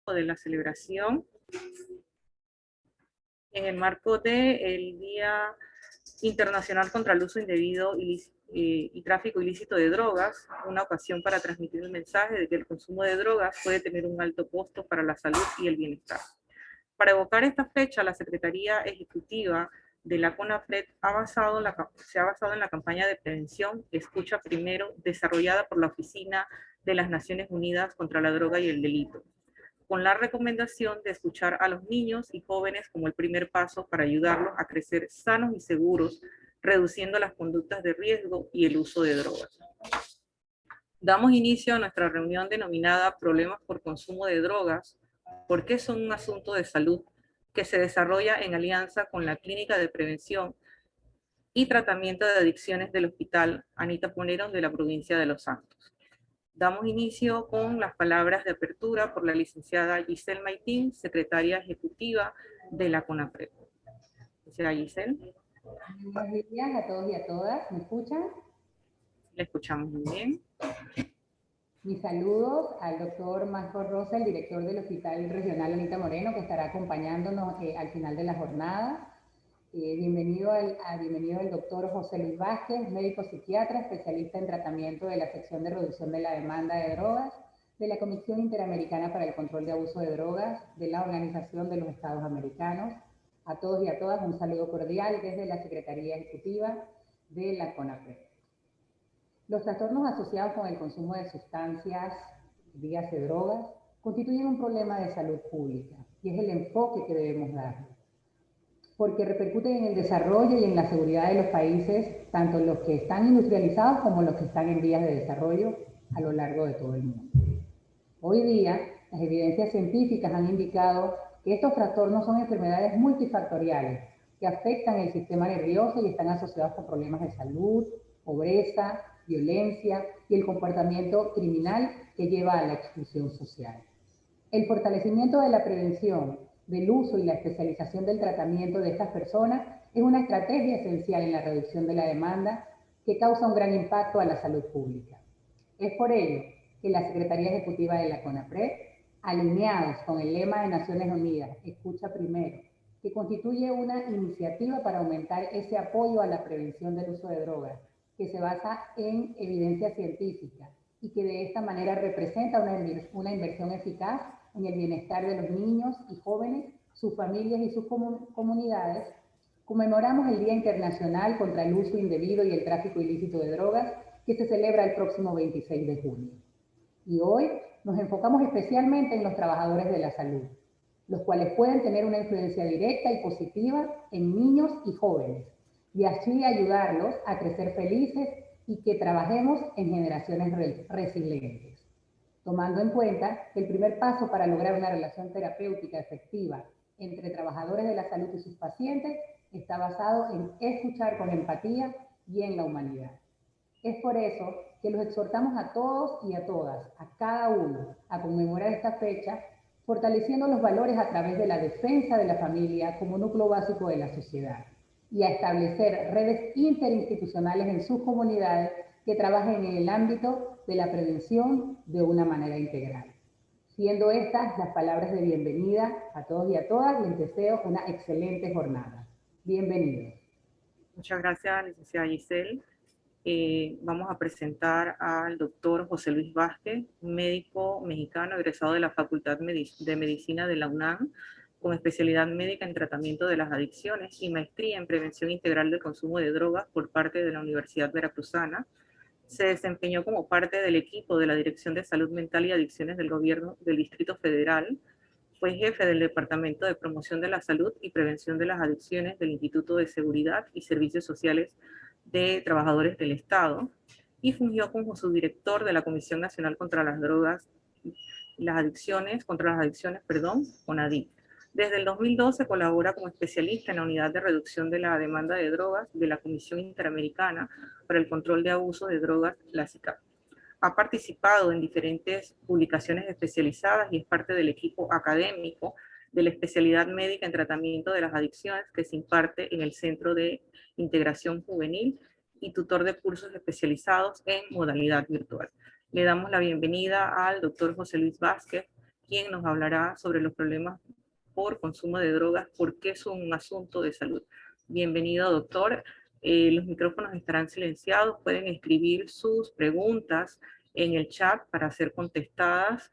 De la celebración en el marco del Día Internacional contra el Uso Indebido y Tráfico Ilícito de Drogas, una ocasión para transmitir el mensaje de que el consumo de drogas puede tener un alto costo para la salud y el bienestar. Para evocar esta fecha, la Secretaría Ejecutiva de la CONAPRED se ha basado en la campaña de prevención Escucha Primero, desarrollada por la Oficina de las Naciones Unidas contra la Droga y el Delito, con la recomendación de escuchar a los niños y jóvenes como el primer paso para ayudarlos a crecer sanos y seguros, reduciendo las conductas de riesgo y el uso de drogas. Damos inicio a nuestra reunión denominada Problemas por consumo de drogas, porque son un asunto de salud que se desarrolla en alianza con la Clínica de Prevención y Tratamiento de Adicciones del Hospital Anita Poneron de la provincia de Los Santos. Damos inicio con las palabras de apertura por la licenciada Giselle Maitín, secretaria ejecutiva de la CONAPRED. Licenciada Giselle. Buenos días a todos y a todas. ¿Me escuchan? La escuchamos muy bien. Mis saludos al doctor Marco Rosa, el director del Hospital Regional Anita Moreno, que estará acompañándonos al final de la jornada. Bienvenido el doctor José Luis Vázquez, médico psiquiatra, especialista en tratamiento de la sección de reducción de la demanda de drogas, de la Comisión Interamericana para el Control de Abuso de Drogas, de la Organización de los Estados Americanos. A todos y a todas un saludo cordial desde la Secretaría Ejecutiva de la CONAPRED. Los trastornos asociados con el consumo de sustancias, dígase drogas, constituyen un problema de salud pública y es el enfoque que debemos darle, porque repercuten en el desarrollo y en la seguridad de los países, tanto los que están industrializados como los que están en vías de desarrollo a lo largo de todo el mundo. Hoy día, las evidencias científicas han indicado que estos trastornos son enfermedades multifactoriales que afectan el sistema nervioso y están asociados con problemas de salud, pobreza, violencia y el comportamiento criminal que lleva a la exclusión social. El fortalecimiento de la prevención, del uso y la especialización del tratamiento de estas personas es una estrategia esencial en la reducción de la demanda que causa un gran impacto a la salud pública. Es por ello que la Secretaría Ejecutiva de la CONAPRED, alineados con el lema de Naciones Unidas, Escucha Primero, que constituye una iniciativa para aumentar ese apoyo a la prevención del uso de drogas, que se basa en evidencia científica y que de esta manera representa una inversión eficaz en el bienestar de los niños y jóvenes, sus familias y sus comunidades, conmemoramos el Día Internacional contra el Uso Indebido y el Tráfico Ilícito de Drogas, que se celebra el próximo 26 de junio. Y hoy nos enfocamos especialmente en los trabajadores de la salud, los cuales pueden tener una influencia directa y positiva en niños y jóvenes, y así ayudarlos a crecer felices y que trabajemos en generaciones resilientes. Tomando en cuenta que el primer paso para lograr una relación terapéutica efectiva entre trabajadores de la salud y sus pacientes está basado en escuchar con empatía y en la humanidad. Es por eso que los exhortamos a todos y a todas, a cada uno, a conmemorar esta fecha, fortaleciendo los valores a través de la defensa de la familia como núcleo básico de la sociedad y a establecer redes interinstitucionales en sus comunidades que trabajen en el ámbito de la prevención de una manera integral. Siendo estas las palabras de bienvenida a todos y a todas, les deseo una excelente jornada. Bienvenidos. Muchas gracias, licenciada Giselle. Vamos a presentar al doctor José Luis Vázquez, médico mexicano egresado de la Facultad de Medicina de la UNAM, con especialidad médica en tratamiento de las adicciones y maestría en prevención integral del consumo de drogas por parte de la Universidad Veracruzana. Se desempeñó como parte del equipo de la Dirección de Salud Mental y Adicciones del Gobierno del Distrito Federal. Fue jefe del Departamento de Promoción de la Salud y Prevención de las Adicciones del Instituto de Seguridad y Servicios Sociales de Trabajadores del Estado y fungió como subdirector de la Comisión Nacional contra las Drogas y las Adicciones, CONADIC. Desde el 2012 colabora como especialista en la Unidad de Reducción de la Demanda de Drogas de la Comisión Interamericana para el Control de Abuso de Drogas, la CICAP. Ha participado en diferentes publicaciones especializadas y es parte del equipo académico de la especialidad médica en tratamiento de las adicciones que se imparte en el Centro de Integración Juvenil y tutor de cursos especializados en modalidad virtual. Le damos la bienvenida al doctor José Luis Vázquez, quien nos hablará sobre los problemas por consumo de drogas, porque es un asunto de salud. Bienvenido, doctor. Los micrófonos estarán silenciados. Pueden escribir sus preguntas en el chat para ser contestadas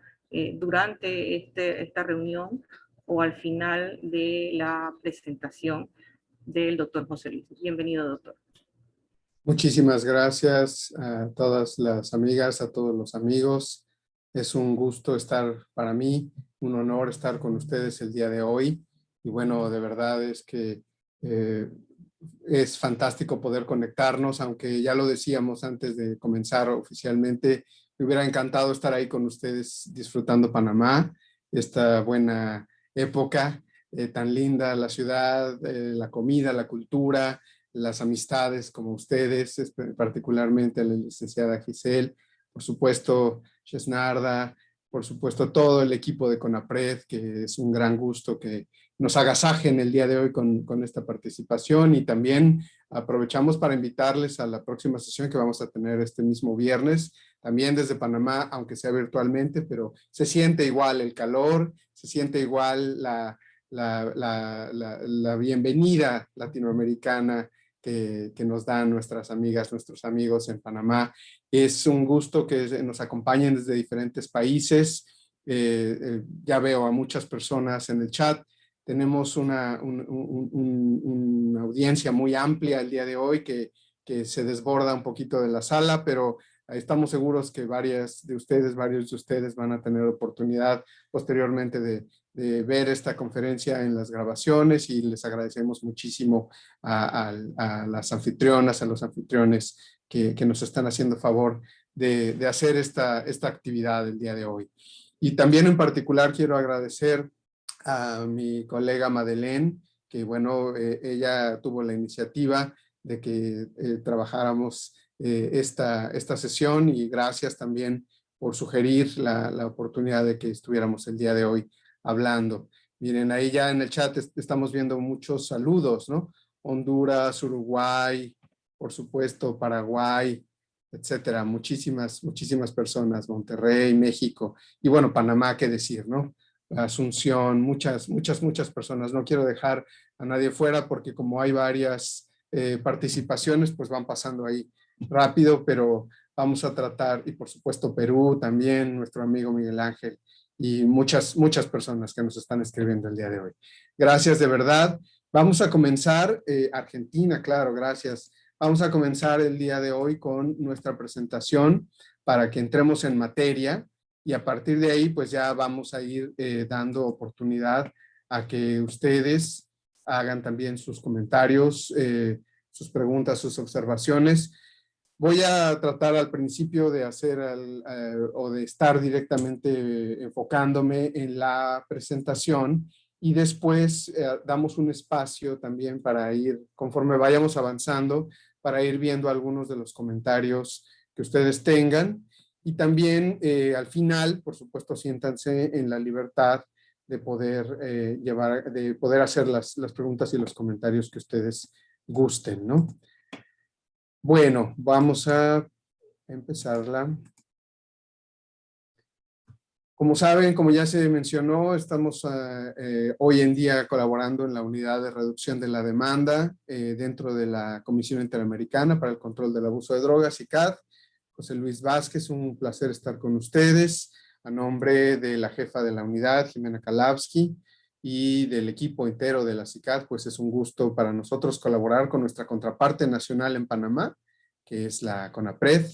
durante esta reunión o al final de la presentación del doctor José Luis. Bienvenido, doctor. Muchísimas gracias a todas las amigas, a todos los amigos. Es un gusto estar para mí, un honor estar con ustedes el día de hoy. Y bueno, de verdad es que es fantástico poder conectarnos, aunque ya lo decíamos antes de comenzar oficialmente, me hubiera encantado estar ahí con ustedes disfrutando Panamá, esta buena época, tan linda, la ciudad, la comida, la cultura, las amistades como ustedes, particularmente a la licenciada Giselle, por supuesto Chesnarda, por supuesto todo el equipo de CONAPRED, que es un gran gusto que nos agasajen el día de hoy con esta participación, y también aprovechamos para invitarles a la próxima sesión que vamos a tener este mismo viernes, también desde Panamá, aunque sea virtualmente, pero se siente igual el calor, se siente igual la bienvenida latinoamericana que nos dan nuestras amigas, nuestros amigos en Panamá. Es un gusto que nos acompañen desde diferentes países. Ya veo a muchas personas en el chat. Tenemos una audiencia muy amplia el día de hoy que se desborda un poquito de la sala, pero estamos seguros que varios de ustedes van a tener oportunidad posteriormente de ver esta conferencia en las grabaciones, y les agradecemos muchísimo a las anfitrionas, a los anfitriones que nos están haciendo favor de hacer esta actividad el día de hoy. Y también en particular quiero agradecer a mi colega Madeleine, que bueno, ella tuvo la iniciativa de que trabajáramos esta sesión, y gracias también por sugerir la oportunidad de que estuviéramos el día de hoy hablando. Miren, ahí ya en el chat estamos viendo muchos saludos, ¿no? Honduras, Uruguay, por supuesto, Paraguay, etcétera. Muchísimas personas, Monterrey, México, y bueno, Panamá, qué decir, ¿no? Asunción, muchas personas. No quiero dejar a nadie fuera porque como hay varias participaciones, pues van pasando ahí rápido, pero vamos a tratar, y por supuesto Perú también, nuestro amigo Miguel Ángel, y muchas personas que nos están escribiendo el día de hoy. Gracias de verdad. Vamos a comenzar, Argentina, claro, gracias. Vamos a comenzar el día de hoy con nuestra presentación para que entremos en materia, y a partir de ahí pues ya vamos a ir dando oportunidad a que ustedes hagan también sus comentarios, sus preguntas, sus observaciones. Voy a tratar al principio de hacer o de estar directamente enfocándome en la presentación, y después damos un espacio también para ir, conforme vayamos avanzando, para ir viendo algunos de los comentarios que ustedes tengan, y también al final, por supuesto, siéntanse en la libertad de poder de poder hacer las preguntas y los comentarios que ustedes gusten, ¿no? Bueno, vamos a empezarla. Como saben, como ya se mencionó, estamos hoy en día colaborando en la unidad de reducción de la demanda dentro de la Comisión Interamericana para el Control del Abuso de Drogas, ICAD. José Luis Vázquez, un placer estar con ustedes. A nombre de la jefa de la unidad, Jimena Kalavsky, y del equipo entero de la CICAD, pues es un gusto para nosotros colaborar con nuestra contraparte nacional en Panamá, que es la CONAPRED.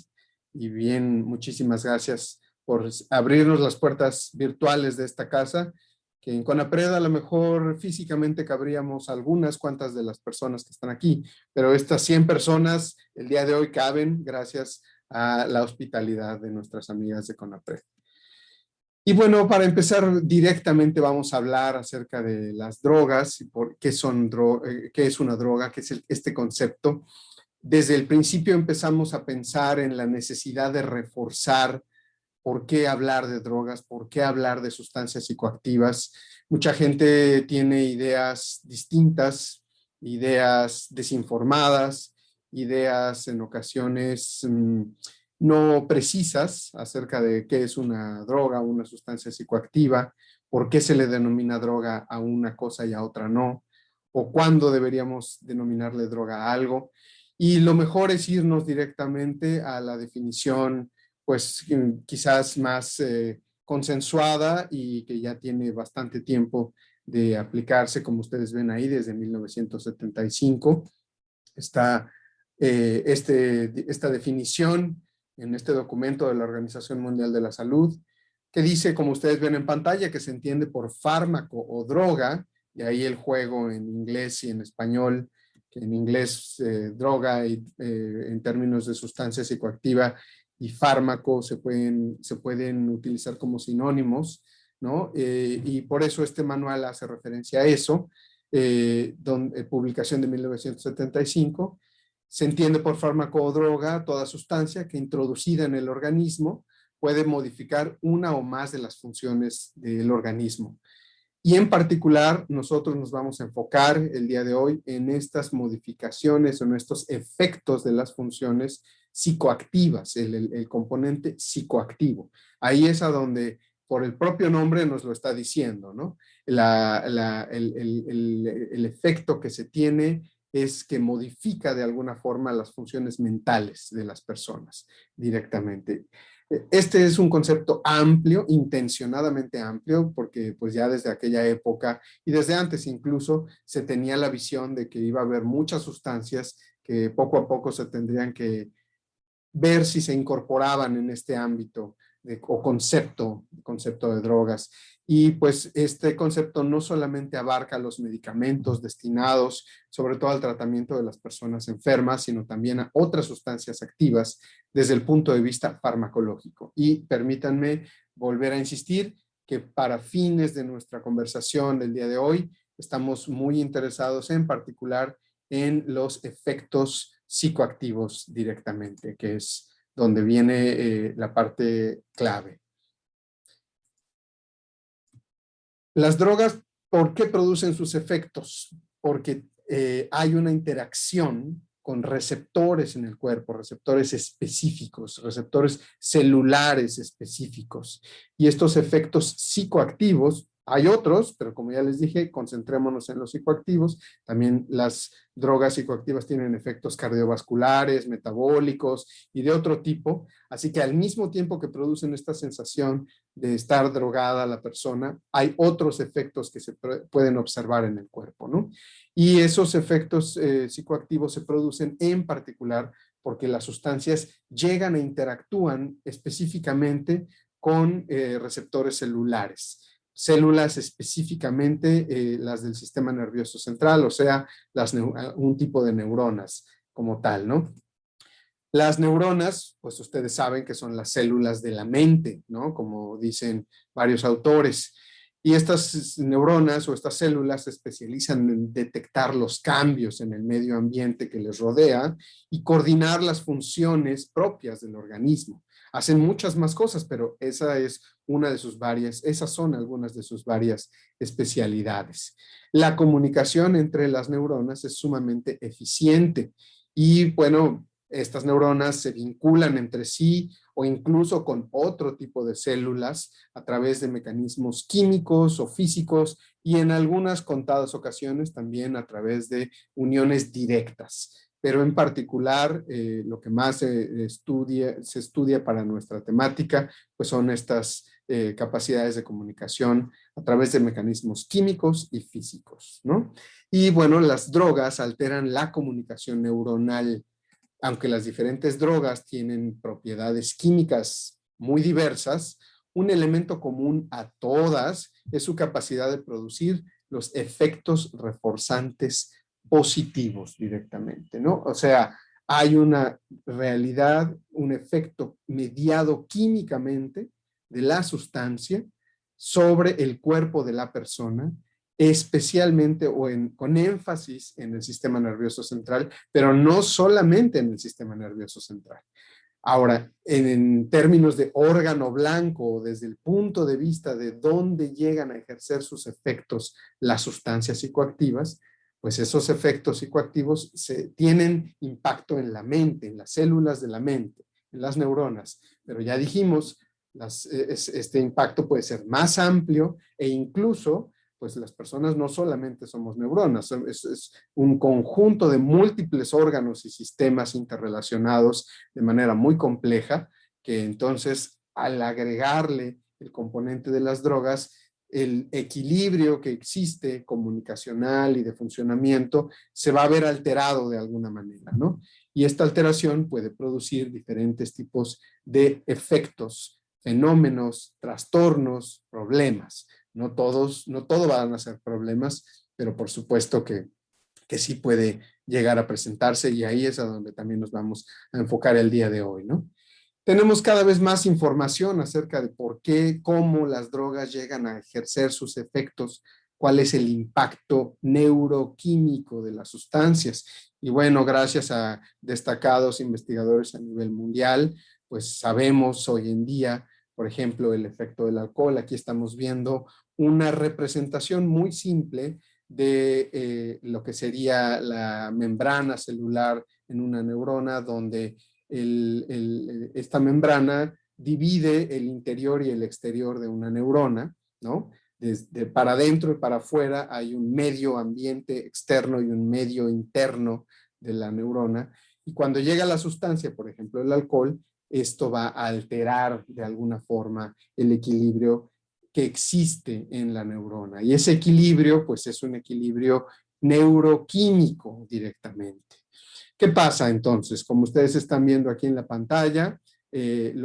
Y bien, muchísimas gracias por abrirnos las puertas virtuales de esta casa, que en CONAPRED a lo mejor físicamente cabríamos algunas cuantas de las personas que están aquí, pero estas 100 personas el día de hoy caben gracias a la hospitalidad de nuestras amigas de CONAPRED. Y bueno, para empezar directamente vamos a hablar acerca de las drogas, y qué es una droga, qué es este concepto. Desde el principio empezamos a pensar en la necesidad de reforzar por qué hablar de drogas, por qué hablar de sustancias psicoactivas. Mucha gente tiene ideas distintas, ideas desinformadas, ideas en ocasiones no precisas acerca de qué es una droga o una sustancia psicoactiva, por qué se le denomina droga a una cosa y a otra no, o cuándo deberíamos denominarle droga a algo. Y lo mejor es irnos directamente a la definición, pues quizás más consensuada y que ya tiene bastante tiempo de aplicarse, como ustedes ven ahí, desde 1975. Está esta definición en este documento de la Organización Mundial de la Salud, que dice, como ustedes ven en pantalla, que se entiende por fármaco o droga, y ahí el juego en inglés y en español, que en inglés droga y, en términos de sustancia psicoactiva y fármaco se pueden utilizar como sinónimos, ¿no? Y por eso este manual hace referencia a eso, publicación de 1975. Se entiende por fármaco o droga toda sustancia que introducida en el organismo puede modificar una o más de las funciones del organismo. Y en particular, nosotros nos vamos a enfocar el día de hoy en estas modificaciones o en estos efectos de las funciones psicoactivas, el componente psicoactivo. Ahí es a donde, por el propio nombre, nos lo está diciendo, ¿no? El efecto que se tiene es que modifica de alguna forma las funciones mentales de las personas directamente. Este es un concepto amplio, intencionadamente amplio, porque pues ya desde aquella época y desde antes incluso se tenía la visión de que iba a haber muchas sustancias que poco a poco se tendrían que ver si se incorporaban en este ámbito o concepto de drogas. Y pues este concepto no solamente abarca los medicamentos destinados sobre todo al tratamiento de las personas enfermas, sino también a otras sustancias activas desde el punto de vista farmacológico. Y permítanme volver a insistir que para fines de nuestra conversación del día de hoy, estamos muy interesados en particular en los efectos psicoactivos directamente, que es donde viene la parte clave. Las drogas, ¿por qué producen sus efectos? Porque hay una interacción con receptores en el cuerpo, receptores específicos, receptores celulares específicos. Y estos efectos psicoactivos, hay otros, pero como ya les dije, concentrémonos en los psicoactivos. También las drogas psicoactivas tienen efectos cardiovasculares, metabólicos y de otro tipo. Así que al mismo tiempo que producen esta sensación de estar drogada la persona, hay otros efectos que se pueden observar en el cuerpo, ¿no? Y esos efectos psicoactivos se producen en particular porque las sustancias llegan e interactúan específicamente con receptores celulares. Células específicamente las del sistema nervioso central, o sea, un tipo de neuronas como tal, ¿no? Las neuronas, pues ustedes saben que son las células de la mente, ¿no? Como dicen varios autores. Y estas neuronas o estas células se especializan en detectar los cambios en el medio ambiente que les rodea y coordinar las funciones propias del organismo. Hacen muchas más cosas, pero esa es una de sus varias, esas son algunas de sus varias especialidades. La comunicación entre las neuronas es sumamente eficiente y, bueno, estas neuronas se vinculan entre sí o incluso con otro tipo de células a través de mecanismos químicos o físicos y en algunas contadas ocasiones también a través de uniones directas. Pero en particular lo que más se estudia para nuestra temática pues son estas capacidades de comunicación a través de mecanismos químicos y físicos, ¿no? Y bueno, las drogas alteran la comunicación neuronal. Aunque las diferentes drogas tienen propiedades químicas muy diversas, un elemento común a todas es su capacidad de producir los efectos reforzantes positivos directamente, ¿no? O sea, hay una realidad, un efecto mediado químicamente de la sustancia sobre el cuerpo de la persona, especialmente con énfasis en el sistema nervioso central, pero no solamente en el sistema nervioso central. Ahora, en términos de órgano blanco, desde el punto de vista de dónde llegan a ejercer sus efectos las sustancias psicoactivas, pues esos efectos psicoactivos tienen impacto en la mente, en las células de la mente, en las neuronas, pero ya dijimos, este impacto puede ser más amplio e incluso, pues las personas no solamente somos neuronas, es un conjunto de múltiples órganos y sistemas interrelacionados de manera muy compleja, que entonces al agregarle el componente de las drogas, el equilibrio que existe comunicacional y de funcionamiento se va a ver alterado de alguna manera, ¿no? Y esta alteración puede producir diferentes tipos de efectos, fenómenos, trastornos, problemas. No todo van a ser problemas, pero por supuesto que sí puede llegar a presentarse y ahí es a donde también nos vamos a enfocar el día de hoy, ¿no? Tenemos cada vez más información acerca de por qué, cómo las drogas llegan a ejercer sus efectos, cuál es el impacto neuroquímico de las sustancias. Y bueno, gracias a destacados investigadores a nivel mundial, pues sabemos hoy en día, por ejemplo, el efecto del alcohol. Aquí estamos viendo una representación muy simple de lo que sería la membrana celular en una neurona, donde esta membrana divide el interior y el exterior de una neurona, ¿no? Desde para adentro y para afuera hay un medio ambiente externo y un medio interno de la neurona. Y cuando llega la sustancia, por ejemplo, el alcohol, esto va a alterar de alguna forma el equilibrio que existe en la neurona. Y ese equilibrio, pues es un equilibrio neuroquímico directamente. ¿Qué pasa entonces? Como ustedes están viendo aquí en la pantalla, el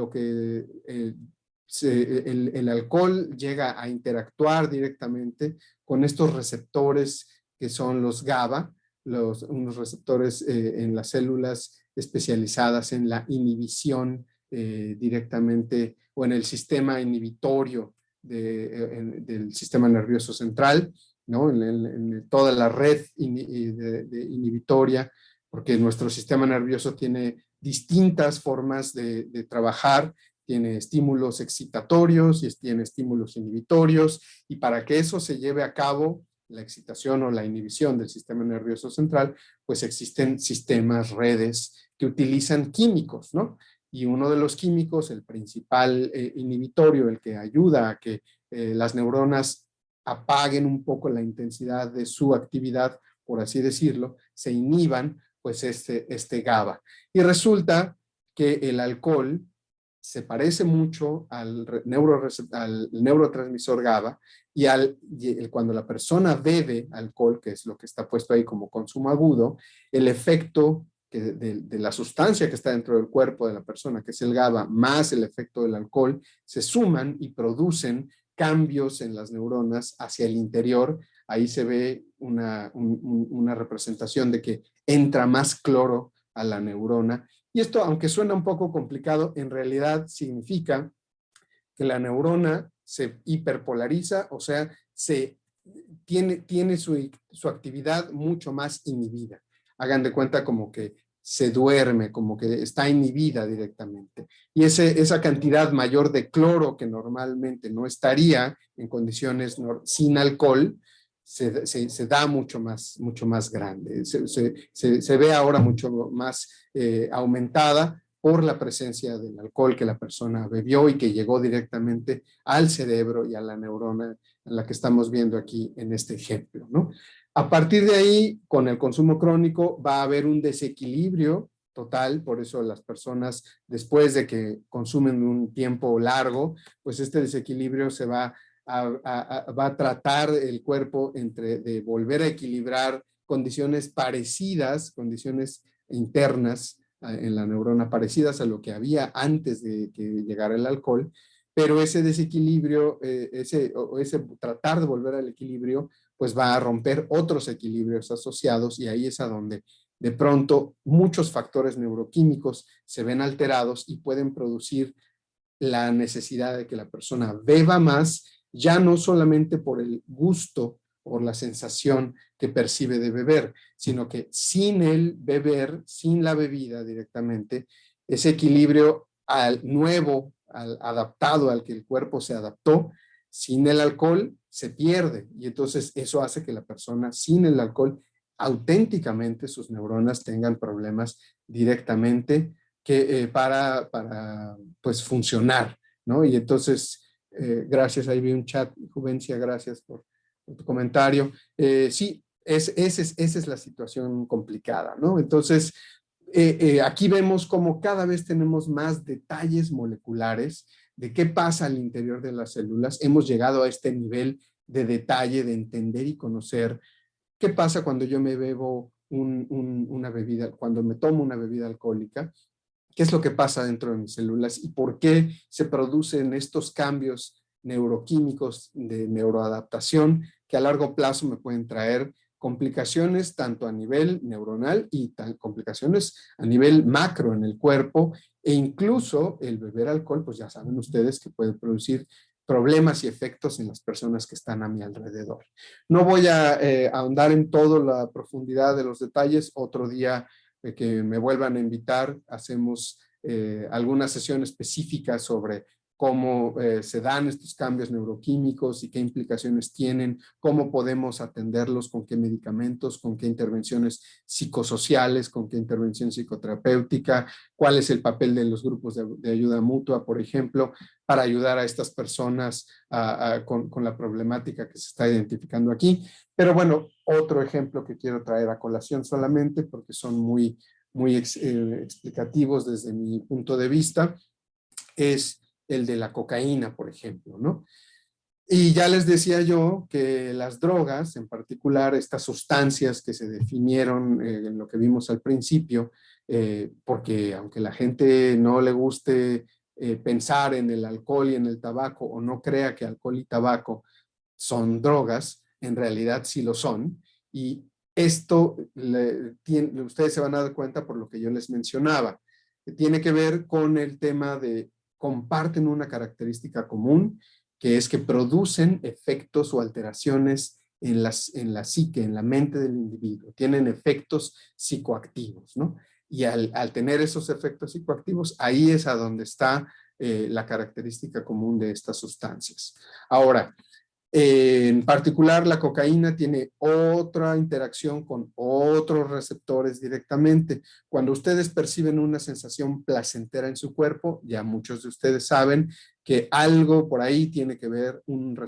alcohol llega a interactuar directamente con estos receptores que son los GABA, unos receptores en las células especializadas en la inhibición directamente o en el sistema inhibitorio del sistema nervioso central, ¿no? En toda la red inhibitoria, porque nuestro sistema nervioso tiene distintas formas de trabajar, tiene estímulos excitatorios y tiene estímulos inhibitorios, y para que eso se lleve a cabo, la excitación o la inhibición del sistema nervioso central, pues existen sistemas, redes que utilizan químicos, ¿no? Y uno de los químicos, el principal inhibitorio, el que ayuda a que las neuronas apaguen un poco la intensidad de su actividad, por así decirlo, se inhiban, pues este GABA. Y resulta que el alcohol se parece mucho al neurotransmisor GABA y cuando la persona bebe alcohol, que es lo que está puesto ahí como consumo agudo, el efecto de la sustancia que está dentro del cuerpo de la persona, que es el GABA, más el efecto del alcohol, se suman y producen cambios en las neuronas hacia el interior. Ahí se ve una representación de que entra más cloro a la neurona. Y esto, aunque suena un poco complicado, en realidad significa que la neurona se hiperpolariza, o sea, tiene su actividad mucho más inhibida. Hagan de cuenta como que se duerme, como que está inhibida directamente. Y esa cantidad mayor de cloro que normalmente no estaría en condiciones sin alcohol, se da mucho más grande. Se ve ahora mucho más aumentada por la presencia del alcohol que la persona bebió y que llegó directamente al cerebro y a la neurona en la que estamos viendo aquí en este ejemplo, ¿no? A partir de ahí, con el consumo crónico, va a haber un desequilibrio total, por eso las personas, después de que consumen un tiempo largo, pues este desequilibrio se va a tratar el cuerpo de volver a equilibrar condiciones parecidas, condiciones internas en la neurona parecidas a lo que había antes de que llegara el alcohol, pero ese desequilibrio, ese tratar de volver al equilibrio, pues va a romper otros equilibrios asociados y ahí es a donde de pronto muchos factores neuroquímicos se ven alterados y pueden producir la necesidad de que la persona beba más, ya no solamente por el gusto o la sensación que percibe de beber, sino que sin el beber, sin la bebida directamente, ese equilibrio adaptado al que el cuerpo se adaptó, sin el alcohol se pierde y entonces eso hace que la persona sin el alcohol auténticamente sus neuronas tengan problemas directamente para pues funcionar, ¿no? Y entonces, gracias, ahí vi un chat, Juvencia, gracias por tu comentario. Sí, esa es la situación complicada, ¿no? Entonces, aquí vemos como cada vez tenemos más detalles moleculares de qué pasa al interior de las células. Hemos llegado a este nivel de detalle, de entender y conocer qué pasa cuando yo me bebo una bebida, cuando me tomo una bebida alcohólica, qué es lo que pasa dentro de mis células y por qué se producen estos cambios neuroquímicos de neuroadaptación que a largo plazo me pueden traer complicaciones tanto a nivel neuronal y complicaciones a nivel macro en el cuerpo, e incluso el beber alcohol, pues ya saben ustedes que puede producir problemas y efectos en las personas que están a mi alrededor. No voy a ahondar en toda la profundidad de los detalles. Otro día que me vuelvan a invitar, hacemos alguna sesión específica sobre cómo se dan estos cambios neuroquímicos y qué implicaciones tienen, cómo podemos atenderlos, con qué medicamentos, con qué intervenciones psicosociales, con qué intervención psicoterapéutica, cuál es el papel de los grupos de ayuda mutua, por ejemplo, para ayudar a estas personas con la problemática que se está identificando aquí. Pero bueno, otro ejemplo que quiero traer a colación solamente porque son muy explicativos desde mi punto de vista, es el de la cocaína, por ejemplo, ¿no? Y ya les decía yo que las drogas, en particular estas sustancias que se definieron en lo que vimos al principio, porque aunque la gente no le guste pensar en el alcohol y en el tabaco o no crea que alcohol y tabaco son drogas, en realidad sí lo son. Y esto ustedes se van a dar cuenta por lo que yo les mencionaba, que tiene que ver con el tema de comparten una característica común, que es que producen efectos o alteraciones en la psique, en la mente del individuo. Tienen efectos psicoactivos, ¿no? Y al tener esos efectos psicoactivos, ahí es a donde está la característica común de estas sustancias. Ahora, en particular, la cocaína tiene otra interacción con otros receptores directamente. Cuando ustedes perciben una sensación placentera en su cuerpo, ya muchos de ustedes saben que algo por ahí tiene que ver un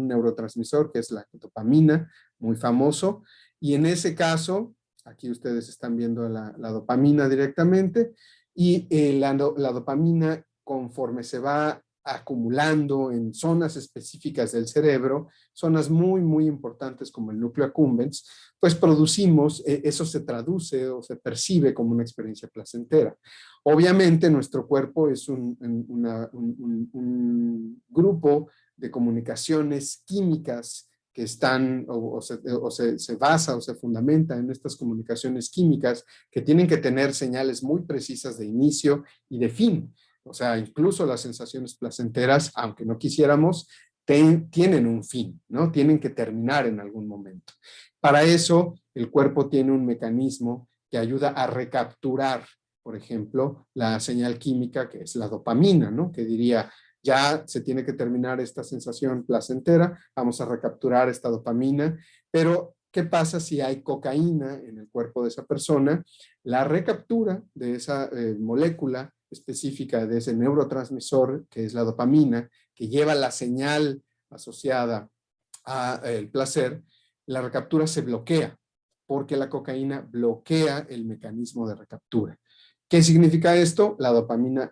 neurotransmisor que es la dopamina, muy famoso. Y en ese caso, aquí ustedes están viendo la dopamina directamente, y la dopamina, conforme se va acumulando en zonas específicas del cerebro, zonas muy importantes como el núcleo accumbens, pues producimos, eso se traduce o se percibe como una experiencia placentera. Obviamente nuestro cuerpo es un grupo de comunicaciones químicas que están se basa o se fundamenta en estas comunicaciones químicas que tienen que tener señales muy precisas de inicio y de fin. O sea, incluso las sensaciones placenteras, aunque no quisiéramos, tienen un fin, ¿no? Tienen que terminar en algún momento. Para eso, el cuerpo tiene un mecanismo que ayuda a recapturar, por ejemplo, la señal química que es la dopamina, ¿no? Que diría, ya se tiene que terminar esta sensación placentera, vamos a recapturar esta dopamina, pero ¿qué pasa si hay cocaína en el cuerpo de esa persona? La recaptura de esa molécula específica de ese neurotransmisor, que es la dopamina, que lleva la señal asociada al placer, la recaptura se bloquea, porque la cocaína bloquea el mecanismo de recaptura. ¿Qué significa esto? La dopamina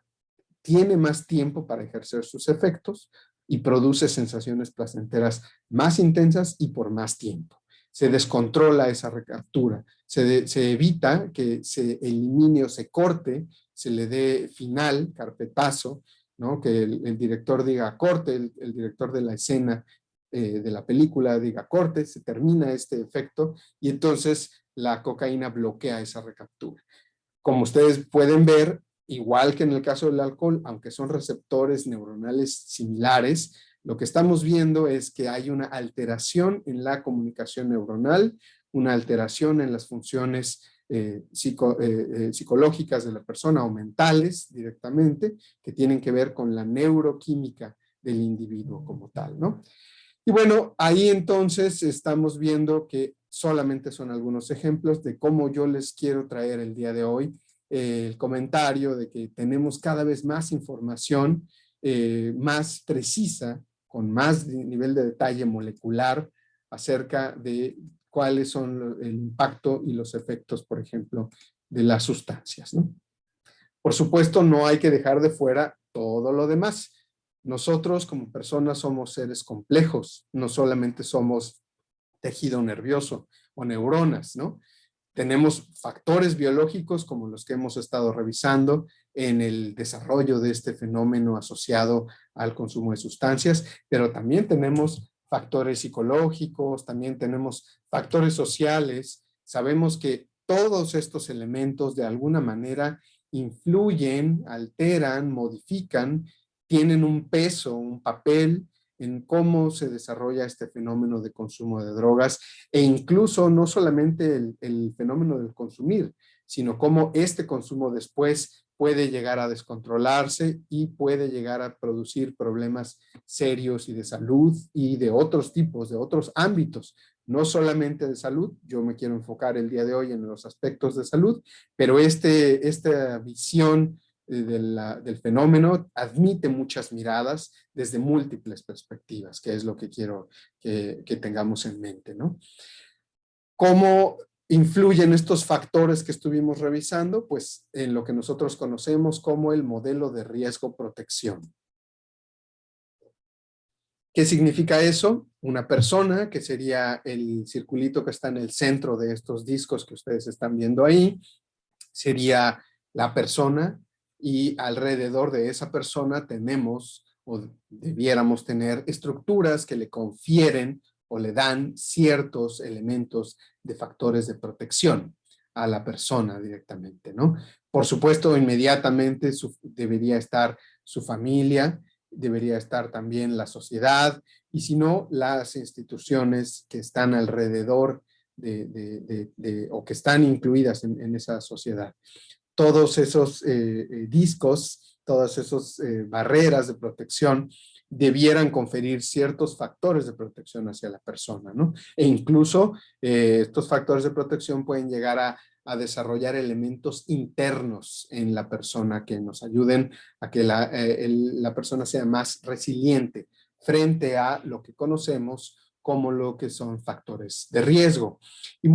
tiene más tiempo para ejercer sus efectos y produce sensaciones placenteras más intensas y por más tiempo. Se descontrola esa recaptura, se evita que se elimine o se corte, se le dé final, carpetazo, ¿no? Que el director diga corte, el director de la escena de la película diga corte, se termina este efecto y entonces la cocaína bloquea esa recaptura. Como ustedes pueden ver, igual que en el caso del alcohol, aunque son receptores neuronales similares, lo que estamos viendo es que hay una alteración en la comunicación neuronal, una alteración en las funciones psicológicas de la persona o mentales directamente, que tienen que ver con la neuroquímica del individuo como tal, ¿no? Y bueno, ahí entonces estamos viendo que solamente son algunos ejemplos de cómo yo les quiero traer el día de hoy el comentario de que tenemos cada vez más información más precisa, con más nivel de detalle molecular acerca de cuáles son el impacto y los efectos, por ejemplo, de las sustancias, ¿no? Por supuesto, no hay que dejar de fuera todo lo demás. Nosotros como personas somos seres complejos, no solamente somos tejido nervioso o neuronas, ¿no? Tenemos factores biológicos como los que hemos estado revisando en el desarrollo de este fenómeno asociado al consumo de sustancias, pero también tenemos factores psicológicos, también tenemos factores sociales. Sabemos que todos estos elementos de alguna manera influyen, alteran, modifican, tienen un peso, un papel en cómo se desarrolla este fenómeno de consumo de drogas e incluso no solamente el fenómeno del consumir, sino cómo este consumo después puede llegar a descontrolarse y puede llegar a producir problemas serios y de salud y de otros tipos, de otros ámbitos, no solamente de salud. Yo me quiero enfocar el día de hoy en los aspectos de salud, pero esta visión del fenómeno admite muchas miradas desde múltiples perspectivas, que es lo que quiero que tengamos en mente, ¿no? ¿Cómo influyen estos factores que estuvimos revisando? Pues en lo que nosotros conocemos como el modelo de riesgo-protección. ¿Qué significa eso? Una persona, que sería el circulito que está en el centro de estos discos que ustedes están viendo ahí, sería la persona, y alrededor de esa persona tenemos o debiéramos tener estructuras que le confieren o le dan ciertos elementos de factores de protección a la persona directamente, ¿no? Por supuesto, inmediatamente debería estar su familia, debería estar también la sociedad, y si no, las instituciones que están alrededor o que están incluidas en esa sociedad. Todos esos discos, todas esas barreras de protección debieran conferir ciertos factores de protección hacia la persona, ¿no? E incluso estos factores de protección pueden llegar a desarrollar elementos internos en la persona que nos ayuden a que la persona sea más resiliente frente a lo que conocemos como lo que son factores de riesgo. Y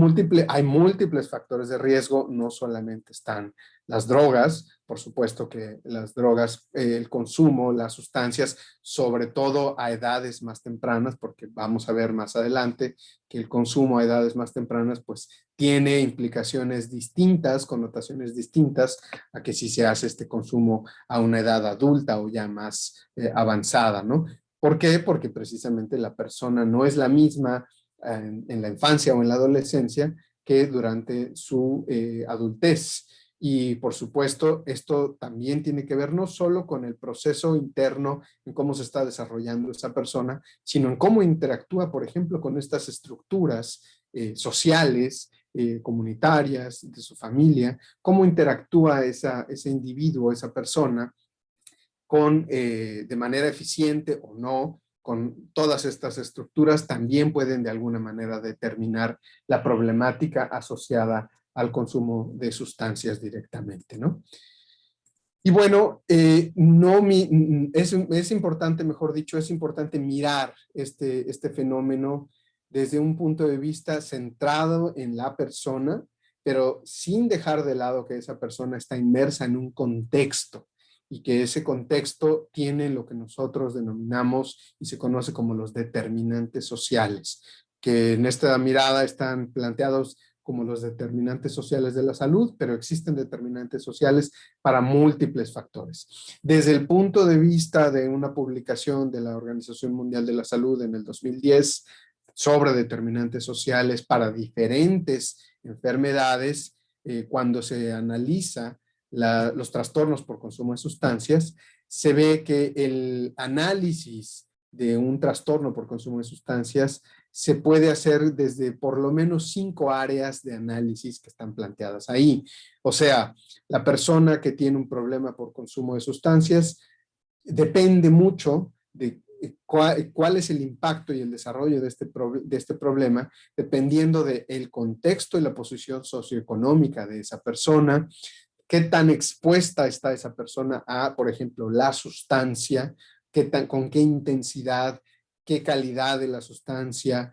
hay múltiples factores de riesgo, no solamente están las drogas, por supuesto que las drogas, el consumo, las sustancias, sobre todo a edades más tempranas, porque vamos a ver más adelante que el consumo a edades más tempranas pues tiene implicaciones distintas, connotaciones distintas a que si se hace este consumo a una edad adulta o ya más avanzada, ¿no? ¿Por qué? Porque precisamente la persona no es la misma en la infancia o en la adolescencia que durante su adultez. Y por supuesto, esto también tiene que ver no solo con el proceso interno, en cómo se está desarrollando esa persona, sino en cómo interactúa, por ejemplo, con estas estructuras sociales, comunitarias, de su familia, cómo interactúa ese individuo, esa persona, de manera eficiente o no, con todas estas estructuras, también pueden de alguna manera determinar la problemática asociada al consumo de sustancias directamente, ¿no? Y bueno, es importante, mejor dicho, es importante mirar este fenómeno desde un punto de vista centrado en la persona, pero sin dejar de lado que esa persona está inmersa en un contexto y que ese contexto tiene lo que nosotros denominamos y se conoce como los determinantes sociales, que en esta mirada están planteados como los determinantes sociales de la salud, pero existen determinantes sociales para múltiples factores. Desde el punto de vista de una publicación de la Organización Mundial de la Salud en el 2010 sobre determinantes sociales para diferentes enfermedades, cuando se analiza los trastornos por consumo de sustancias, se ve que el análisis de un trastorno por consumo de sustancias se puede hacer desde por lo menos 5 áreas de análisis que están planteadas ahí. O sea, la persona que tiene un problema por consumo de sustancias depende mucho de cuál es el impacto y el desarrollo de este problema, dependiendo del contexto y la posición socioeconómica de esa persona, qué tan expuesta está esa persona a, por ejemplo, la sustancia, con qué intensidad, qué calidad de la sustancia,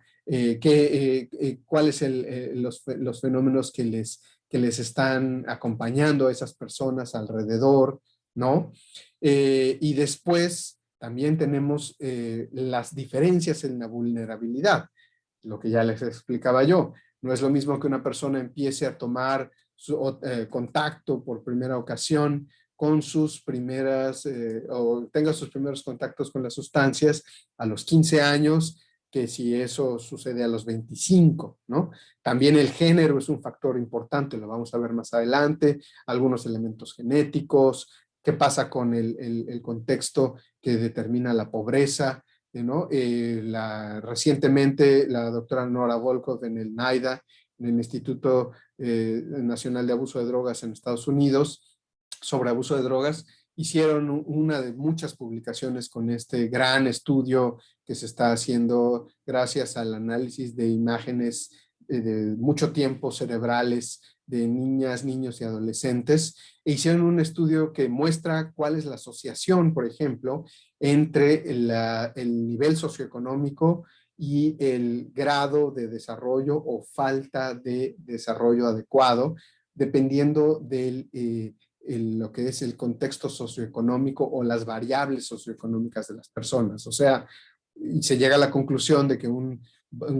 cuáles los fenómenos que les están acompañando a esas personas alrededor, ¿no? Y después también tenemos las diferencias en la vulnerabilidad, lo que ya les explicaba yo. No es lo mismo que una persona empiece a tomar contacto por primera ocasión con sus primeras, o tenga sus primeros contactos con las sustancias a los 15 años, que si eso sucede a los 25, ¿no? También el género es un factor importante, lo vamos a ver más adelante, algunos elementos genéticos, qué pasa con el contexto que determina la pobreza, ¿no? Recientemente la doctora Nora Volkow en el NIDA, en el Instituto Nacional de Abuso de Drogas en Estados Unidos, sobre abuso de drogas, hicieron una de muchas publicaciones con este gran estudio que se está haciendo gracias al análisis de imágenes de mucho tiempo cerebrales de niñas, niños y adolescentes, e hicieron un estudio que muestra cuál es la asociación, por ejemplo, entre el nivel socioeconómico y el grado de desarrollo o falta de desarrollo adecuado, dependiendo de lo que es el contexto socioeconómico o las variables socioeconómicas de las personas. O sea, y se llega a la conclusión de que un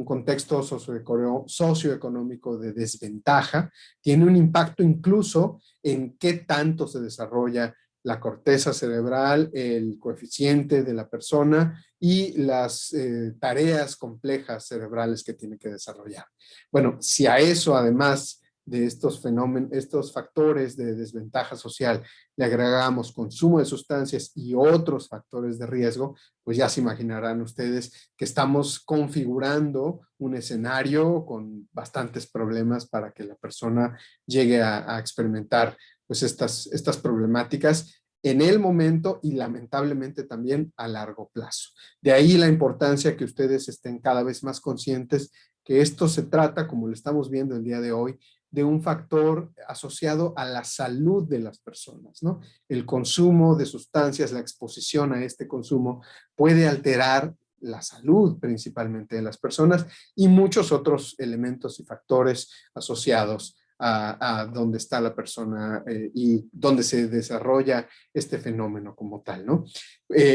contexto socioeconómico de desventaja tiene un impacto incluso en qué tanto se desarrolla la corteza cerebral, el coeficiente de la persona y las tareas complejas cerebrales que tiene que desarrollar. Bueno, si a eso además de estos fenómenos, estos factores de desventaja social, le agregamos consumo de sustancias y otros factores de riesgo, pues ya se imaginarán ustedes que estamos configurando un escenario con bastantes problemas para que la persona llegue a experimentar pues estas problemáticas en el momento y lamentablemente también a largo plazo. De ahí la importancia que ustedes estén cada vez más conscientes que esto se trata, como lo estamos viendo el día de hoy, de un factor asociado a la salud de las personas, ¿no? El consumo de sustancias, la exposición a este consumo puede alterar la salud principalmente de las personas y muchos otros elementos y factores asociados a dónde está la persona y dónde se desarrolla este fenómeno como tal, ¿no?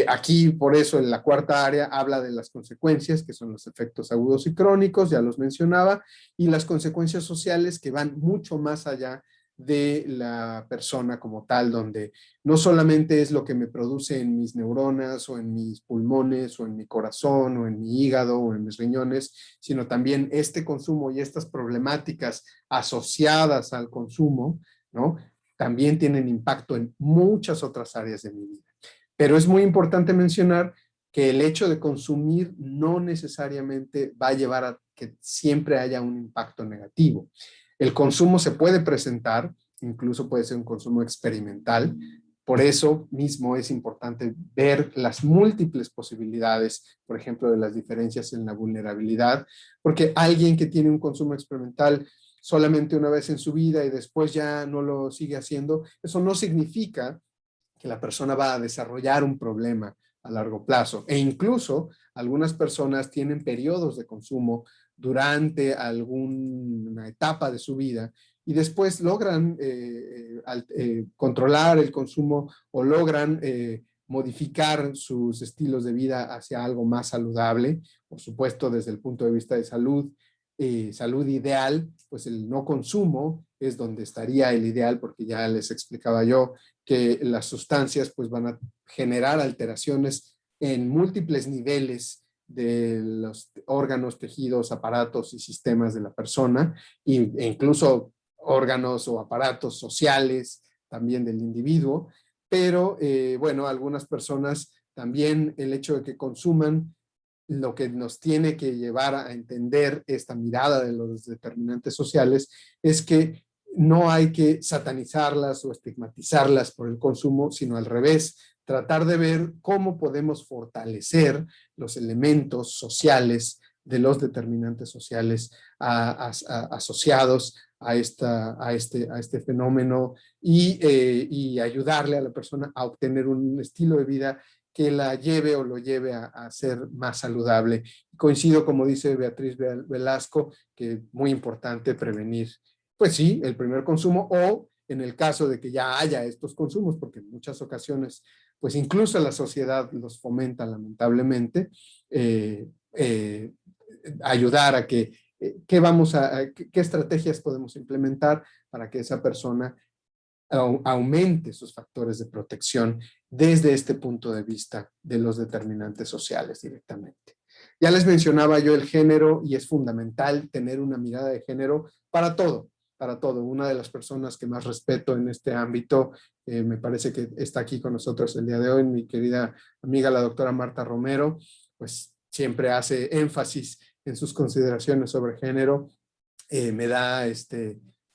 Aquí, por eso, en la cuarta área habla de las consecuencias, que son los efectos agudos y crónicos, ya los mencionaba, y las consecuencias sociales que van mucho más allá de la persona como tal, donde no solamente es lo que me produce en mis neuronas o en mis pulmones o en mi corazón o en mi hígado o en mis riñones, sino también este consumo y estas problemáticas asociadas al consumo, ¿no? También tienen impacto en muchas otras áreas de mi vida. Pero es muy importante mencionar que el hecho de consumir no necesariamente va a llevar a que siempre haya un impacto negativo. El consumo se puede presentar, incluso puede ser un consumo experimental. Por eso mismo es importante ver las múltiples posibilidades, por ejemplo, de las diferencias en la vulnerabilidad, porque alguien que tiene un consumo experimental solamente una vez en su vida y después ya no lo sigue haciendo, eso no significa que la persona va a desarrollar un problema a largo plazo. E incluso algunas personas tienen periodos de consumo durante alguna etapa de su vida y después logran controlar el consumo o logran modificar sus estilos de vida hacia algo más saludable, por supuesto desde el punto de vista de salud, salud ideal, pues el no consumo es donde estaría el ideal, porque ya les explicaba yo que las sustancias pues van a generar alteraciones en múltiples niveles de los órganos, tejidos, aparatos y sistemas de la persona, e incluso órganos o aparatos sociales también del individuo, pero bueno, algunas personas también el hecho de que consuman lo que nos tiene que llevar a entender esta mirada de los determinantes sociales es que no hay que satanizarlas o estigmatizarlas por el consumo, sino al revés, tratar de ver cómo podemos fortalecer los elementos sociales de los determinantes sociales asociados a este fenómeno y ayudarle a la persona a obtener un estilo de vida que la lleve o lo lleve a ser más saludable. Coincido, como dice Beatriz Velasco, que es muy importante prevenir, pues sí, el primer consumo o en el caso de que ya haya estos consumos, porque en muchas ocasiones, pues incluso la sociedad los fomenta lamentablemente, ayudar a que, qué estrategias podemos implementar para que esa persona aumente sus factores de protección desde este punto de vista de los determinantes sociales directamente. Ya les mencionaba yo el género y es fundamental tener una mirada de género para todo, para todo. Una de las personas que más respeto en este ámbito, me parece que está aquí con nosotros el día de hoy, mi querida amiga la doctora Marta Romero, pues siempre hace énfasis en sus consideraciones sobre género. Me da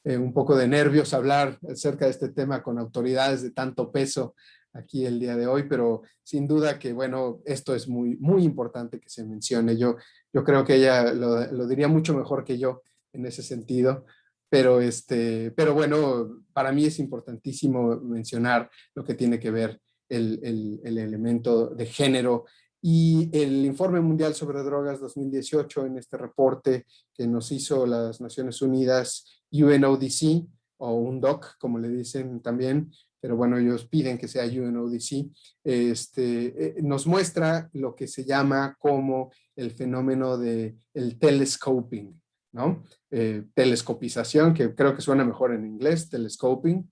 un poco de nervios hablar acerca de este tema con autoridades de tanto peso aquí el día de hoy, pero sin duda que, bueno, esto es muy, muy importante que se mencione. Yo creo que ella lo diría mucho mejor que yo en ese sentido, pero bueno, para mí es importantísimo mencionar lo que tiene que ver el elemento de género y el Informe Mundial sobre Drogas 2018 en este reporte que nos hizo las Naciones Unidas, UNODC, o UNDOC, como le dicen también, pero bueno, ellos piden que sea UNODC, nos muestra lo que se llama como el fenómeno del telescoping, ¿no? Telescopización, que creo que suena mejor en inglés, telescoping,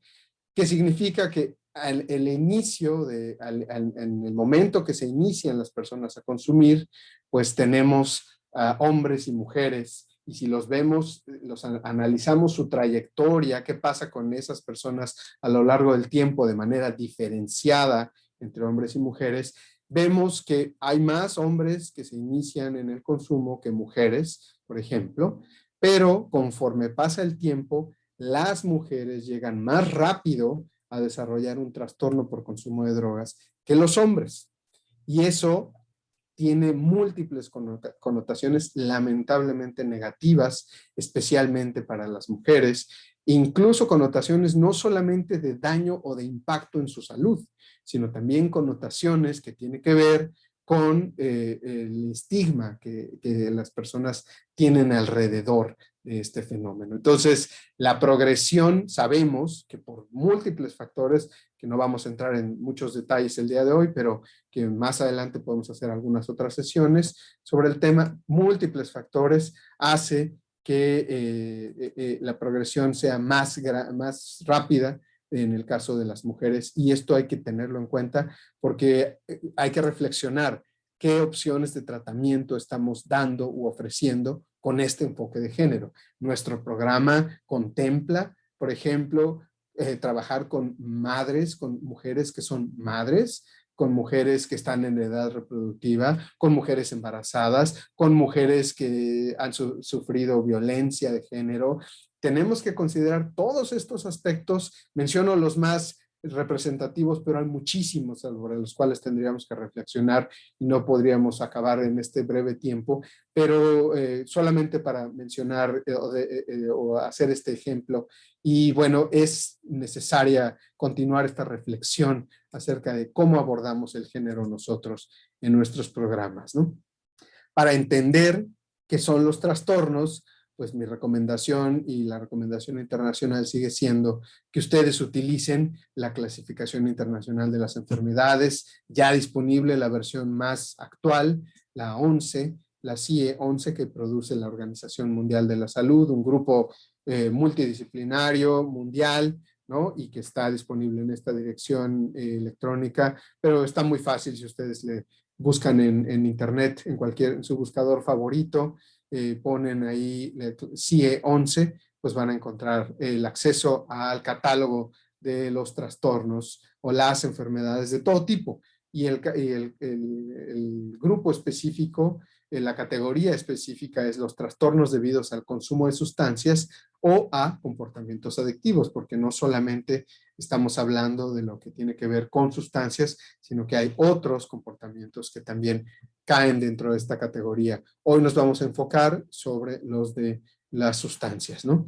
que significa que el inicio, en el momento que se inician las personas a consumir, pues tenemos hombres y mujeres, y si los vemos, analizamos su trayectoria, qué pasa con esas personas a lo largo del tiempo de manera diferenciada entre hombres y mujeres, vemos que hay más hombres que se inician en el consumo que mujeres, por ejemplo, pero conforme pasa el tiempo, las mujeres llegan más rápido a desarrollar un trastorno por consumo de drogas que los hombres. Y eso tiene múltiples connotaciones lamentablemente negativas, especialmente para las mujeres, incluso connotaciones no solamente de daño o de impacto en su salud, sino también connotaciones que tienen que ver con el estigma que las personas tienen alrededor de este fenómeno. Entonces, la progresión, sabemos que por múltiples factores, que no vamos a entrar en muchos detalles el día de hoy, pero que más adelante podemos hacer algunas otras sesiones sobre el tema, múltiples factores hace que la progresión sea más rápida en el caso de las mujeres, y esto hay que tenerlo en cuenta porque hay que reflexionar qué opciones de tratamiento estamos dando u ofreciendo con este enfoque de género. Nuestro programa contempla, por ejemplo, trabajar con madres, con mujeres que son madres, con mujeres que están en edad reproductiva, con mujeres embarazadas, con mujeres que han sufrido violencia de género. Tenemos que considerar todos estos aspectos, menciono los más representativos, pero hay muchísimos sobre los cuales tendríamos que reflexionar y no podríamos acabar en este breve tiempo, pero solamente para mencionar o hacer este ejemplo. Y bueno, es necesaria continuar esta reflexión acerca de cómo abordamos el género nosotros en nuestros programas, ¿no? Para entender qué son los trastornos, pues mi recomendación y la recomendación internacional sigue siendo que ustedes utilicen la clasificación internacional de las enfermedades, ya disponible la versión más actual, la 11, la CIE 11, que produce la Organización Mundial de la Salud, un grupo multidisciplinario mundial, ¿no? Y que está disponible en esta dirección electrónica, pero está muy fácil si ustedes le buscan en internet, en su buscador favorito, ponen ahí CIE 11, pues van a encontrar el acceso al catálogo de los trastornos o las enfermedades de todo tipo. Y el grupo específico, la categoría específica es los trastornos debidos al consumo de sustancias o a comportamientos adictivos, porque no solamente estamos hablando de lo que tiene que ver con sustancias, sino que hay otros comportamientos que también caen dentro de esta categoría. Hoy nos vamos a enfocar sobre los de las sustancias, ¿no?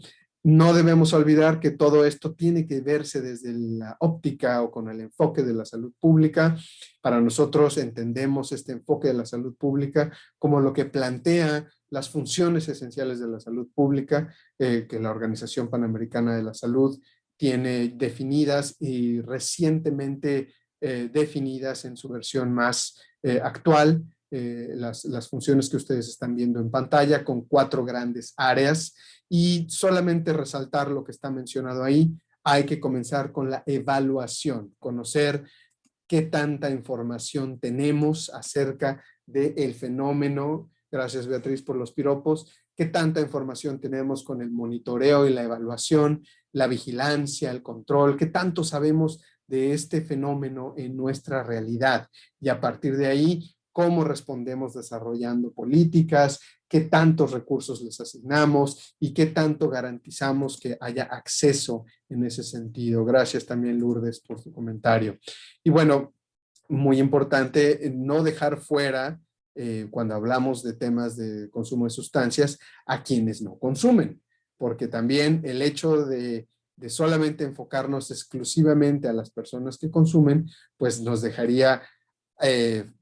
no debemos olvidar que todo esto tiene que verse desde la óptica o con el enfoque de la salud pública. Para nosotros entendemos este enfoque de la salud pública como lo que plantea las funciones esenciales de la salud pública, que la Organización Panamericana de la Salud tiene definidas y recientemente definidas en su versión más actual, las funciones que ustedes están viendo en pantalla con 4 grandes áreas, y solamente resaltar lo que está mencionado ahí. Hay que comenzar con la evaluación, conocer qué tanta información tenemos acerca del fenómeno. Gracias, Beatriz, por los piropos. ¿Qué tanta información tenemos con el monitoreo y la evaluación, la vigilancia, el control? ¿Qué tanto sabemos de este fenómeno en nuestra realidad? Y a partir de ahí, ¿cómo respondemos desarrollando políticas? ¿Qué tantos recursos les asignamos? ¿Y qué tanto garantizamos que haya acceso en ese sentido? Gracias también, Lourdes, por su comentario. Y bueno, muy importante no dejar fuera, cuando hablamos de temas de consumo de sustancias, a quienes no consumen, porque también el hecho de solamente enfocarnos exclusivamente a las personas que consumen, pues nos dejaría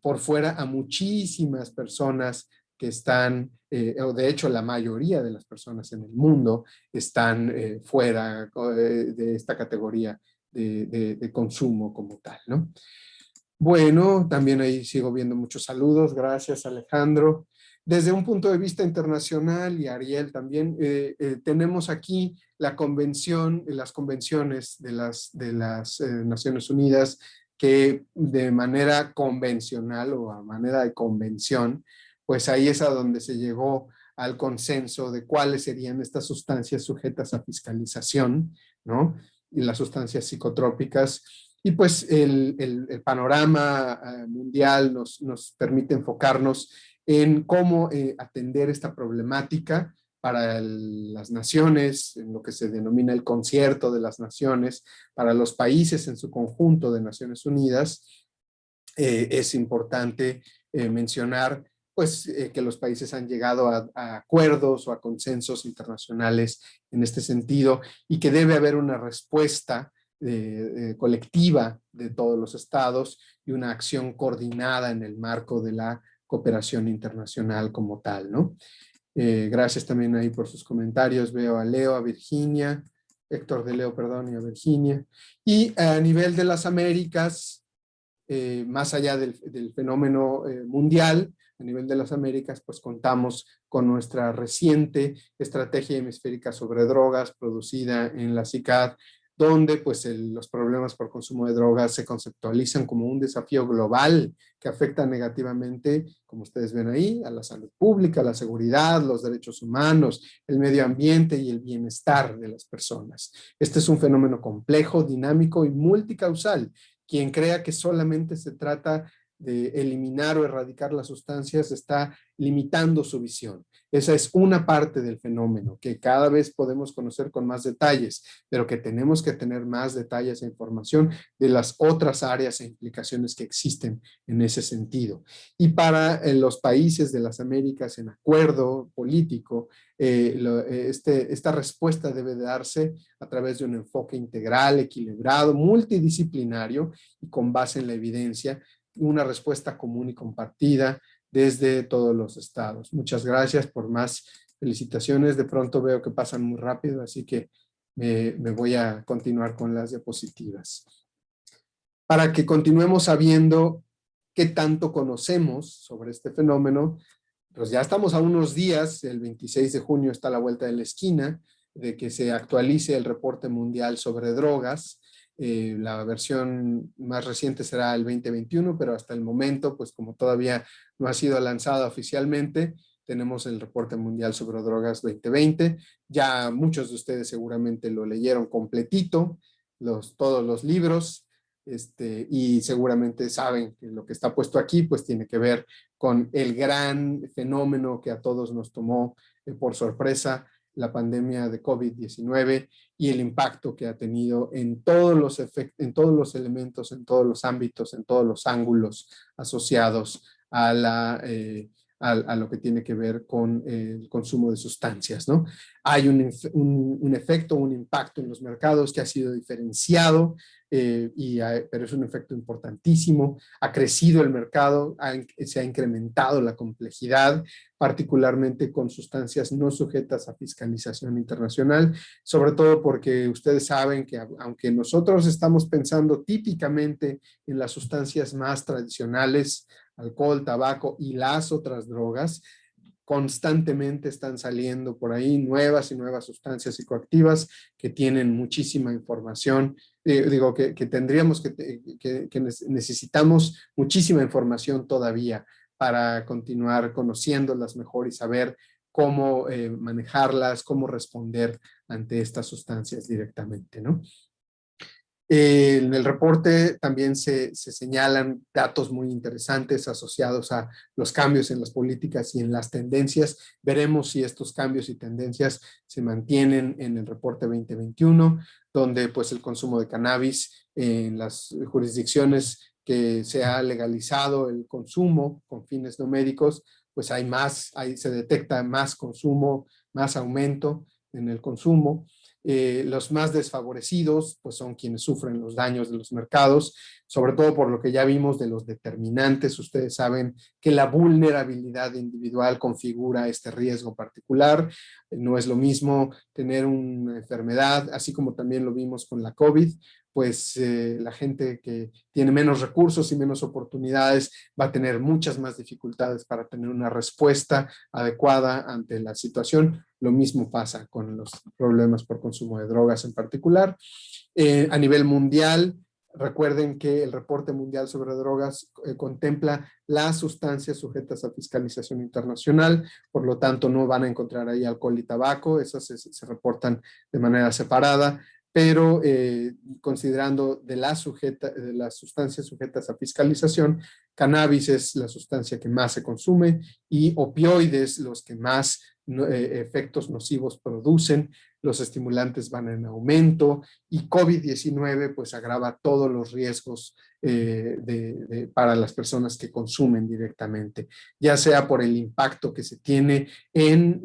por fuera a muchísimas personas que están, o de hecho la mayoría de las personas en el mundo están fuera de esta categoría de consumo como tal, ¿no? Bueno, también ahí sigo viendo muchos saludos. Gracias, Alejandro. Desde un punto de vista internacional, y Ariel también, tenemos aquí la convención, las convenciones de las Naciones Unidas, que de manera convencional o a manera de convención, pues ahí es a donde se llegó al consenso de cuáles serían estas sustancias sujetas a fiscalización, ¿no? Y las sustancias psicotrópicas. Y pues el panorama mundial nos permite enfocarnos en cómo atender esta problemática para las naciones, en lo que se denomina el concierto de las naciones, para los países en su conjunto de Naciones Unidas. Es importante mencionar pues que los países han llegado a acuerdos o a consensos internacionales en este sentido, y que debe haber una respuesta colectiva de todos los estados y una acción coordinada en el marco de la cooperación internacional como tal, ¿no? Gracias también ahí por sus comentarios. Veo a Leo, a Virginia, Héctor de Leo, perdón, y a Virginia. Y a nivel de las Américas, más allá del fenómeno mundial, a nivel de las Américas, pues contamos con nuestra reciente estrategia hemisférica sobre drogas producida en la CICAD, donde pues los problemas por consumo de drogas se conceptualizan como un desafío global que afecta negativamente, como ustedes ven ahí, a la salud pública, la seguridad, los derechos humanos, el medio ambiente y el bienestar de las personas. Este es un fenómeno complejo, dinámico y multicausal. Quien crea que solamente se trata de eliminar o erradicar las sustancias está limitando su visión. Esa es una parte del fenómeno que cada vez podemos conocer con más detalles, pero que tenemos que tener más detalles e información de las otras áreas e implicaciones que existen en ese sentido. Y para los países de las Américas en acuerdo político, esta respuesta debe darse a través de un enfoque integral, equilibrado, multidisciplinario y con base en la evidencia, una respuesta común y compartida desde todos los estados. Muchas gracias por más felicitaciones. De pronto veo que pasan muy rápido, así que me voy a continuar con las diapositivas. Para que continuemos sabiendo qué tanto conocemos sobre este fenómeno, pues ya estamos a unos días, el 26 de junio está a la vuelta de la esquina, de que se actualice el reporte mundial sobre drogas. La versión más reciente será el 2021, pero hasta el momento, pues como todavía no ha sido lanzado oficialmente, tenemos el reporte mundial sobre drogas 2020. Ya muchos de ustedes seguramente lo leyeron completito, todos los libros, y seguramente saben que lo que está puesto aquí pues tiene que ver con el gran fenómeno que a todos nos tomó por sorpresa, la pandemia de COVID-19 y el impacto que ha tenido en todos los en todos los elementos, en todos los ámbitos, en todos los ángulos asociados a a lo que tiene que ver con el consumo de sustancias, ¿no? Hay un efecto, un impacto en los mercados que ha sido diferenciado, pero es un efecto importantísimo. Ha crecido el mercado, se ha incrementado la complejidad, particularmente con sustancias no sujetas a fiscalización internacional, sobre todo porque ustedes saben que aunque nosotros estamos pensando típicamente en las sustancias más tradicionales, alcohol, tabaco y las otras drogas, constantemente están saliendo por ahí nuevas y nuevas sustancias psicoactivas que tienen muchísima información. Digo que tendríamos que necesitamos muchísima información todavía para continuar conociéndolas mejor y saber cómo manejarlas, cómo responder ante estas sustancias directamente, ¿no? En el reporte también se señalan datos muy interesantes asociados a los cambios en las políticas y en las tendencias. Veremos si estos cambios y tendencias se mantienen en el reporte 2021, donde pues el consumo de cannabis en las jurisdicciones que se ha legalizado el consumo con fines no médicos, pues hay más, ahí se detecta más consumo, más aumento en el consumo. Los más desfavorecidos pues son quienes sufren los daños de los mercados, sobre todo por lo que ya vimos de los determinantes. Ustedes saben que la vulnerabilidad individual configura este riesgo particular. No es lo mismo tener una enfermedad, así como también lo vimos con la COVID, pues la gente que tiene menos recursos y menos oportunidades va a tener muchas más dificultades para tener una respuesta adecuada ante la situación. Lo mismo pasa con los problemas por consumo de drogas en particular. A nivel mundial, recuerden que el reporte mundial sobre drogas contempla las sustancias sujetas a fiscalización internacional, por lo tanto no van a encontrar ahí alcohol y tabaco, esas se reportan de manera separada, pero considerando de las sustancias sujetas a fiscalización, cannabis es la sustancia que más se consume y opioides los que más efectos nocivos producen, los estimulantes van en aumento y COVID-19 pues agrava todos los riesgos para las personas que consumen directamente, ya sea por el impacto que se tiene en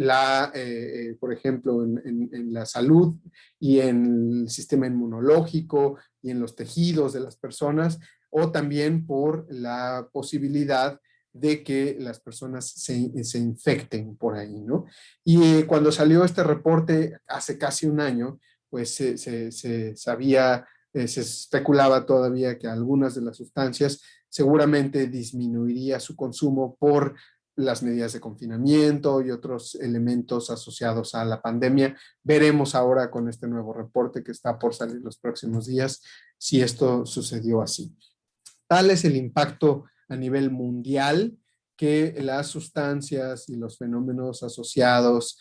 por ejemplo, en la salud y en el sistema inmunológico y en los tejidos de las personas, o también por la posibilidad de que las personas se infecten por ahí, ¿no? Y cuando salió este reporte hace casi un año, pues se sabía, se especulaba todavía que algunas de las sustancias seguramente disminuiría su consumo por las medidas de confinamiento y otros elementos asociados a la pandemia. Veremos ahora con este nuevo reporte que está por salir los próximos días si esto sucedió así. Tal es el impacto a nivel mundial que las sustancias y los fenómenos asociados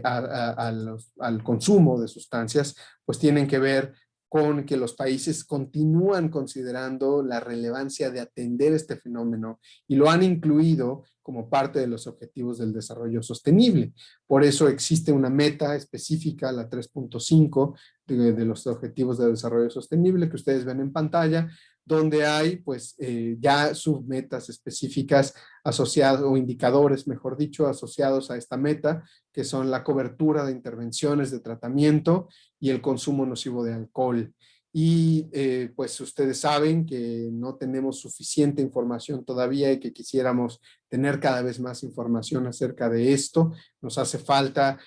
al consumo de sustancias, pues tienen que ver con que los países continúan considerando la relevancia de atender este fenómeno y lo han incluido como parte de los objetivos del desarrollo sostenible. Por eso existe una meta específica, la 3.5 de los objetivos de desarrollo sostenible que ustedes ven en pantalla, donde hay pues ya submetas específicas asociadas o indicadores, mejor dicho, asociados a esta meta, que son la cobertura de intervenciones de tratamiento y el consumo nocivo de alcohol. Y pues ustedes saben que no tenemos suficiente información todavía y que quisiéramos tener cada vez más información acerca de esto. Nos hace falta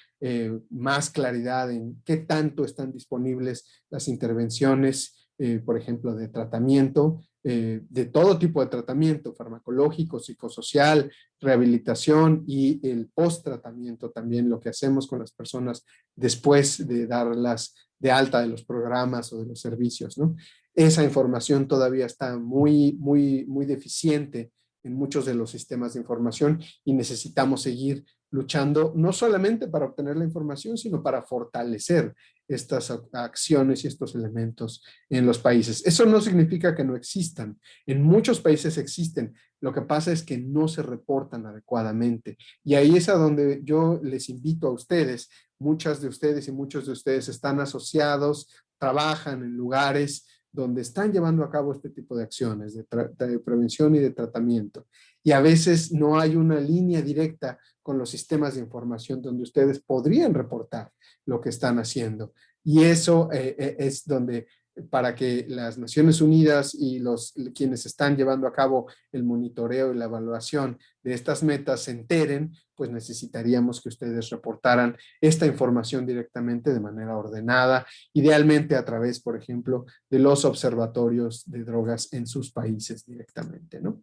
más claridad en qué tanto están disponibles las intervenciones, por ejemplo, de tratamiento, de todo tipo de tratamiento, farmacológico, psicosocial, rehabilitación y el post-tratamiento también, lo que hacemos con las personas después de darlas de alta de los programas o de los servicios, ¿no? Esa información todavía está muy deficiente en muchos de los sistemas de información y necesitamos seguir luchando no solamente para obtener la información, sino para fortalecer estas acciones y estos elementos en los países. Eso no significa que no existan. En muchos países existen. Lo que pasa es que no se reportan adecuadamente. Y ahí es a donde yo les invito a ustedes. Muchas de ustedes y muchos de ustedes están asociados, trabajan en lugares donde están llevando a cabo este tipo de acciones de prevención y de tratamiento. Y a veces no hay una línea directa con los sistemas de información donde ustedes podrían reportar lo que están haciendo. Y eso es donde, para que las Naciones Unidas y quienes están llevando a cabo el monitoreo y la evaluación de estas metas se enteren, pues necesitaríamos que ustedes reportaran esta información directamente de manera ordenada, idealmente a través, por ejemplo, de los observatorios de drogas en sus países directamente, ¿no?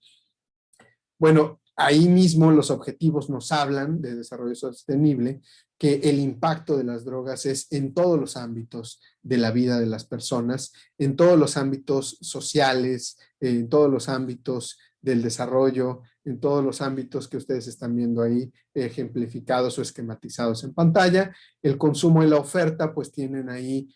Bueno, ahí mismo los objetivos nos hablan de desarrollo sostenible, que el impacto de las drogas es en todos los ámbitos de la vida de las personas, en todos los ámbitos sociales, en todos los ámbitos del desarrollo, en todos los ámbitos que ustedes están viendo ahí ejemplificados o esquematizados en pantalla. El consumo y la oferta pues tienen ahí,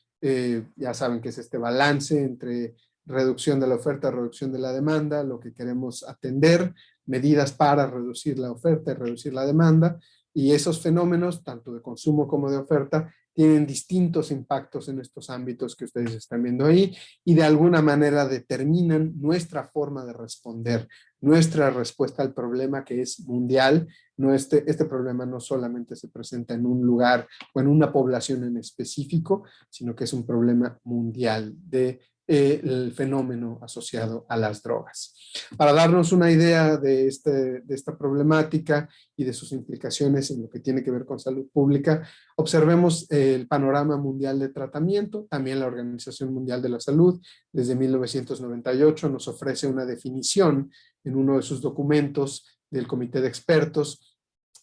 ya saben que es este balance entre reducción de la oferta, reducción de la demanda, lo que queremos atender, medidas para reducir la oferta y reducir la demanda, y esos fenómenos, tanto de consumo como de oferta, tienen distintos impactos en estos ámbitos que ustedes están viendo ahí, y de alguna manera determinan nuestra forma de responder, nuestra respuesta al problema que es mundial. No este problema no solamente se presenta en un lugar o en una población en específico, sino que es un problema mundial de el fenómeno asociado a las drogas. Para darnos una idea de esta problemática y de sus implicaciones en lo que tiene que ver con salud pública, observemos el panorama mundial de tratamiento. También la Organización Mundial de la Salud, desde 1998, nos ofrece una definición en uno de sus documentos del Comité de Expertos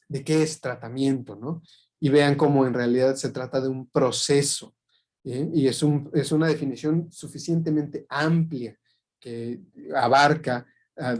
de qué es tratamiento, ¿no? Y vean cómo en realidad se trata de un proceso. Y es una definición suficientemente amplia que abarca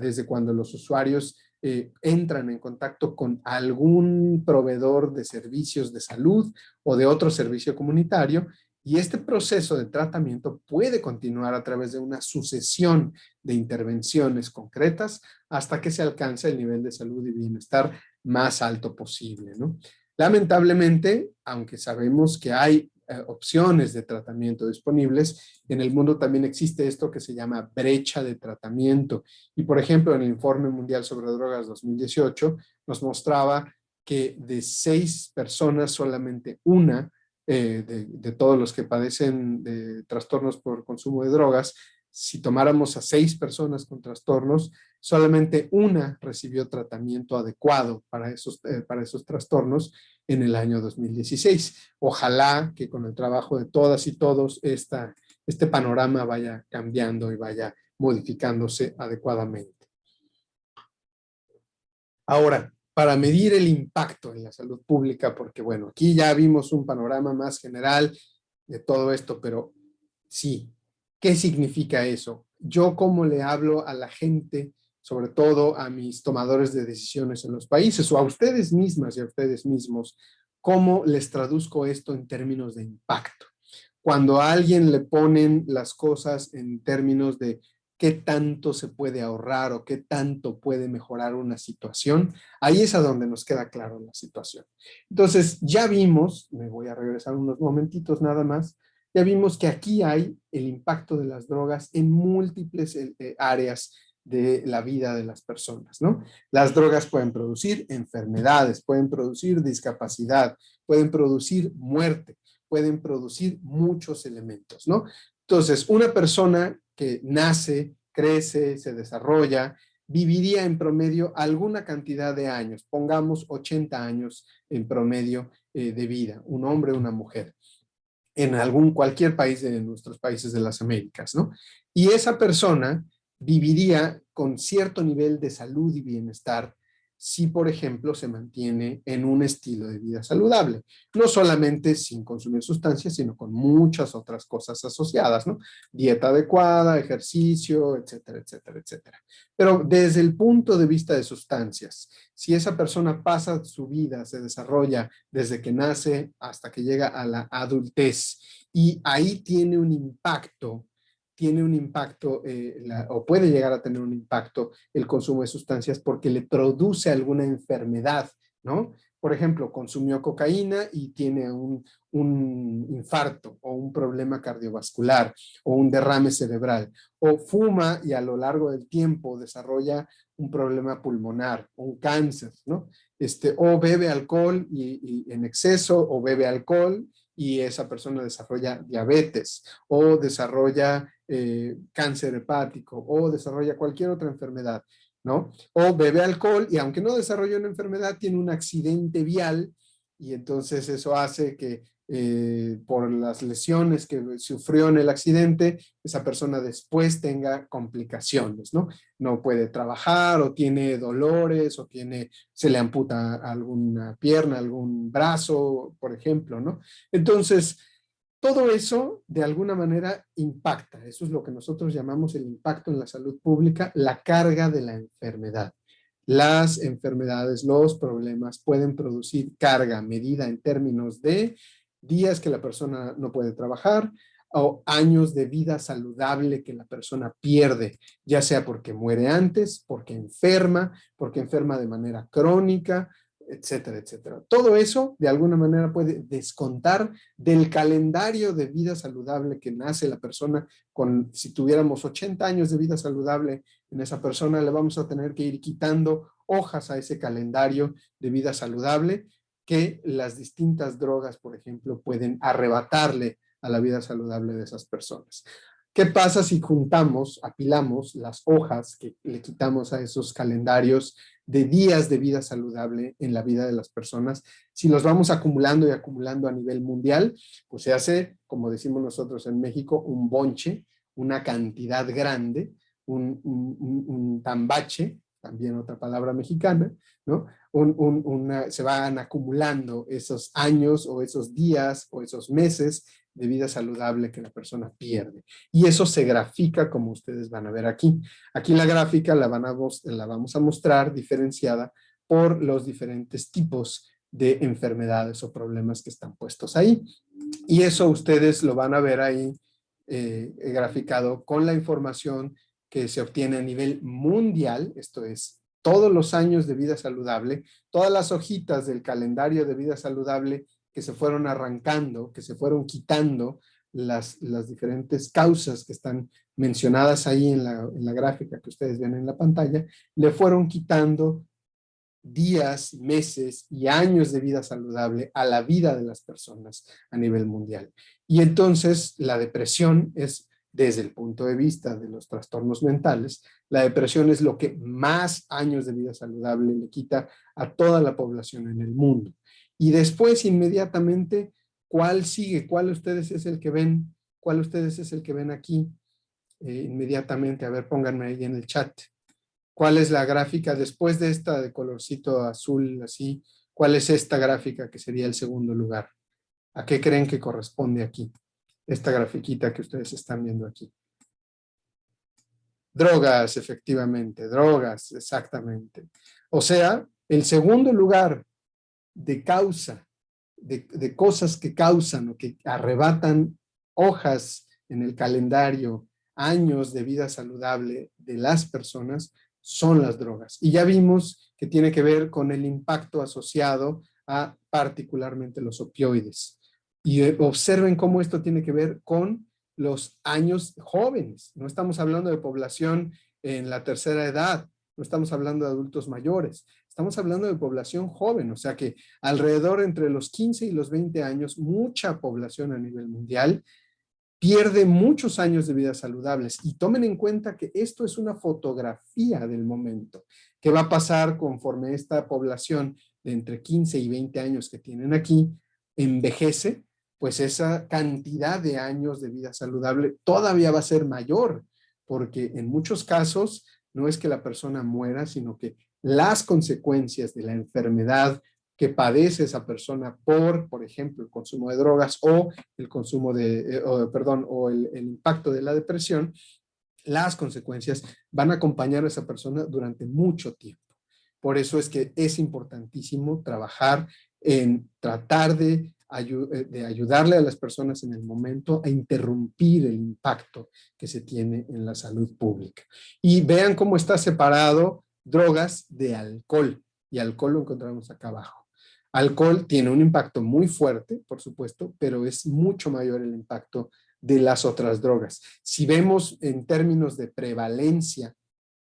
desde cuando los usuarios entran en contacto con algún proveedor de servicios de salud o de otro servicio comunitario, y este proceso de tratamiento puede continuar a través de una sucesión de intervenciones concretas hasta que se alcanza el nivel de salud y bienestar más alto posible, ¿no? Lamentablemente, aunque sabemos que hay opciones de tratamiento disponibles, en el mundo también existe esto que se llama brecha de tratamiento. Y por ejemplo, en el Informe Mundial sobre Drogas 2018 nos mostraba que de 6 personas, solamente una de todos los que padecen de trastornos por consumo de drogas, si tomáramos a 6 personas con trastornos, solamente una recibió tratamiento adecuado para esos trastornos en el año 2016. Ojalá que con el trabajo de todas y todos este panorama vaya cambiando y vaya modificándose adecuadamente. Ahora, para medir el impacto en la salud pública, porque bueno, aquí ya vimos un panorama más general de todo esto, pero sí, ¿qué significa eso? Yo, ¿cómo le hablo a la gente, sobre todo a mis tomadores de decisiones en los países, o a ustedes mismas y a ustedes mismos, cómo les traduzco esto en términos de impacto? Cuando a alguien le ponen las cosas en términos de qué tanto se puede ahorrar o qué tanto puede mejorar una situación, ahí es a donde nos queda claro la situación. Entonces, ya vimos, me voy a regresar unos momentitos nada más, ya vimos que aquí hay el impacto de las drogas en múltiples áreas de la vida de las personas, ¿no? Las drogas pueden producir enfermedades, pueden producir discapacidad, pueden producir muerte, pueden producir muchos elementos, ¿no? Entonces, una persona que nace, crece, se desarrolla, viviría en promedio alguna cantidad de años, pongamos 80 años en promedio de vida, un hombre o una mujer, en cualquier país de nuestros países de las Américas, ¿no? Y esa persona viviría con cierto nivel de salud y bienestar si, por ejemplo, se mantiene en un estilo de vida saludable. No solamente sin consumir sustancias, sino con muchas otras cosas asociadas, ¿no? Dieta adecuada, ejercicio, etcétera, etcétera, etcétera. Pero desde el punto de vista de sustancias, si esa persona pasa su vida, se desarrolla desde que nace hasta que llega a la adultez, y ahí tiene un impacto, o puede llegar a tener un impacto el consumo de sustancias porque le produce alguna enfermedad, ¿no? por ejemplo, consumió cocaína y tiene un infarto o un problema cardiovascular o un derrame cerebral, o fuma y a lo largo del tiempo desarrolla un problema pulmonar o un cáncer, ¿no? O bebe alcohol y en exceso, o bebe alcohol y esa persona desarrolla diabetes o desarrolla cáncer hepático o desarrolla cualquier otra enfermedad, ¿no? O bebe alcohol y aunque no desarrolla una enfermedad, tiene un accidente vial y entonces eso hace que por las lesiones que sufrió en el accidente, esa persona después tenga complicaciones, ¿no? No puede trabajar o tiene dolores o se le amputa alguna pierna, algún brazo, por ejemplo, ¿no? Entonces, todo eso de alguna manera impacta. Eso es lo que nosotros llamamos el impacto en la salud pública, la carga de la enfermedad. Las enfermedades, los problemas pueden producir carga medida en términos de días que la persona no puede trabajar o años de vida saludable que la persona pierde, ya sea porque muere antes, porque enferma de manera crónica, etcétera, etcétera. Todo eso de alguna manera puede descontar del calendario de vida saludable que nace la persona si tuviéramos 80 años de vida saludable en esa persona, le vamos a tener que ir quitando hojas a ese calendario de vida saludable que las distintas drogas, por ejemplo, pueden arrebatarle a la vida saludable de esas personas. ¿Qué pasa si apilamos las hojas que le quitamos a esos calendarios de días de vida saludable en la vida de las personas? Si los vamos acumulando y acumulando a nivel mundial, pues se hace, como decimos nosotros en México, un bonche, una cantidad grande, un tambache, también otra palabra mexicana, ¿no? Se van acumulando esos años o esos días o esos meses de vida saludable que la persona pierde. Y eso se grafica como ustedes van a ver aquí. Aquí la gráfica la vamos a mostrar diferenciada por los diferentes tipos de enfermedades o problemas que están puestos ahí. Y eso ustedes lo van a ver ahí graficado con la información que se obtiene a nivel mundial, esto es, todos los años de vida saludable, todas las hojitas del calendario de vida saludable que se fueron arrancando, que se fueron quitando las diferentes causas que están mencionadas ahí en la gráfica que ustedes ven en la pantalla, le fueron quitando días, meses y años de vida saludable a la vida de las personas a nivel mundial. Y entonces la depresión es, desde el punto de vista de los trastornos mentales, la depresión es lo que más años de vida saludable le quita a toda la población en el mundo. Y después, inmediatamente, ¿cuál sigue? ¿Cuál ustedes es el que ven? ¿Cuál ustedes es el que ven aquí? Inmediatamente, a ver, pónganme ahí en el chat. ¿Cuál es la gráfica después de esta de colorcito azul así? ¿Cuál es esta gráfica que sería el segundo lugar? ¿A qué creen que corresponde aquí? Esta grafiquita que ustedes están viendo aquí. Drogas, efectivamente, drogas, exactamente. O sea, el segundo lugar de causa, de cosas que causan o que arrebatan hojas en el calendario, años de vida saludable de las personas, son las drogas. Y ya vimos que tiene que ver con el impacto asociado a particularmente los opioides. Y observen cómo esto tiene que ver con los años jóvenes. No estamos hablando de población en la tercera edad, no estamos hablando de adultos mayores, estamos hablando de población joven, o sea que alrededor entre los 15 y los 20 años, mucha población a nivel mundial pierde muchos años de vida saludables. Y tomen en cuenta que esto es una fotografía del momento. ¿Qué va a pasar conforme esta población de entre 15 y 20 años que tienen aquí envejece? Pues esa cantidad de años de vida saludable todavía va a ser mayor, porque en muchos casos no es que la persona muera, sino que las consecuencias de la enfermedad que padece esa persona por ejemplo, el consumo de drogas o el consumo o el impacto de la depresión, las consecuencias van a acompañar a esa persona durante mucho tiempo. Por eso es que es importantísimo trabajar en tratar de ayudarle a las personas en el momento a interrumpir el impacto que se tiene en la salud pública. Y vean cómo está separado drogas de alcohol. Y alcohol lo encontramos acá abajo. Alcohol tiene un impacto muy fuerte, por supuesto, pero es mucho mayor el impacto de las otras drogas. Si vemos en términos de prevalencia,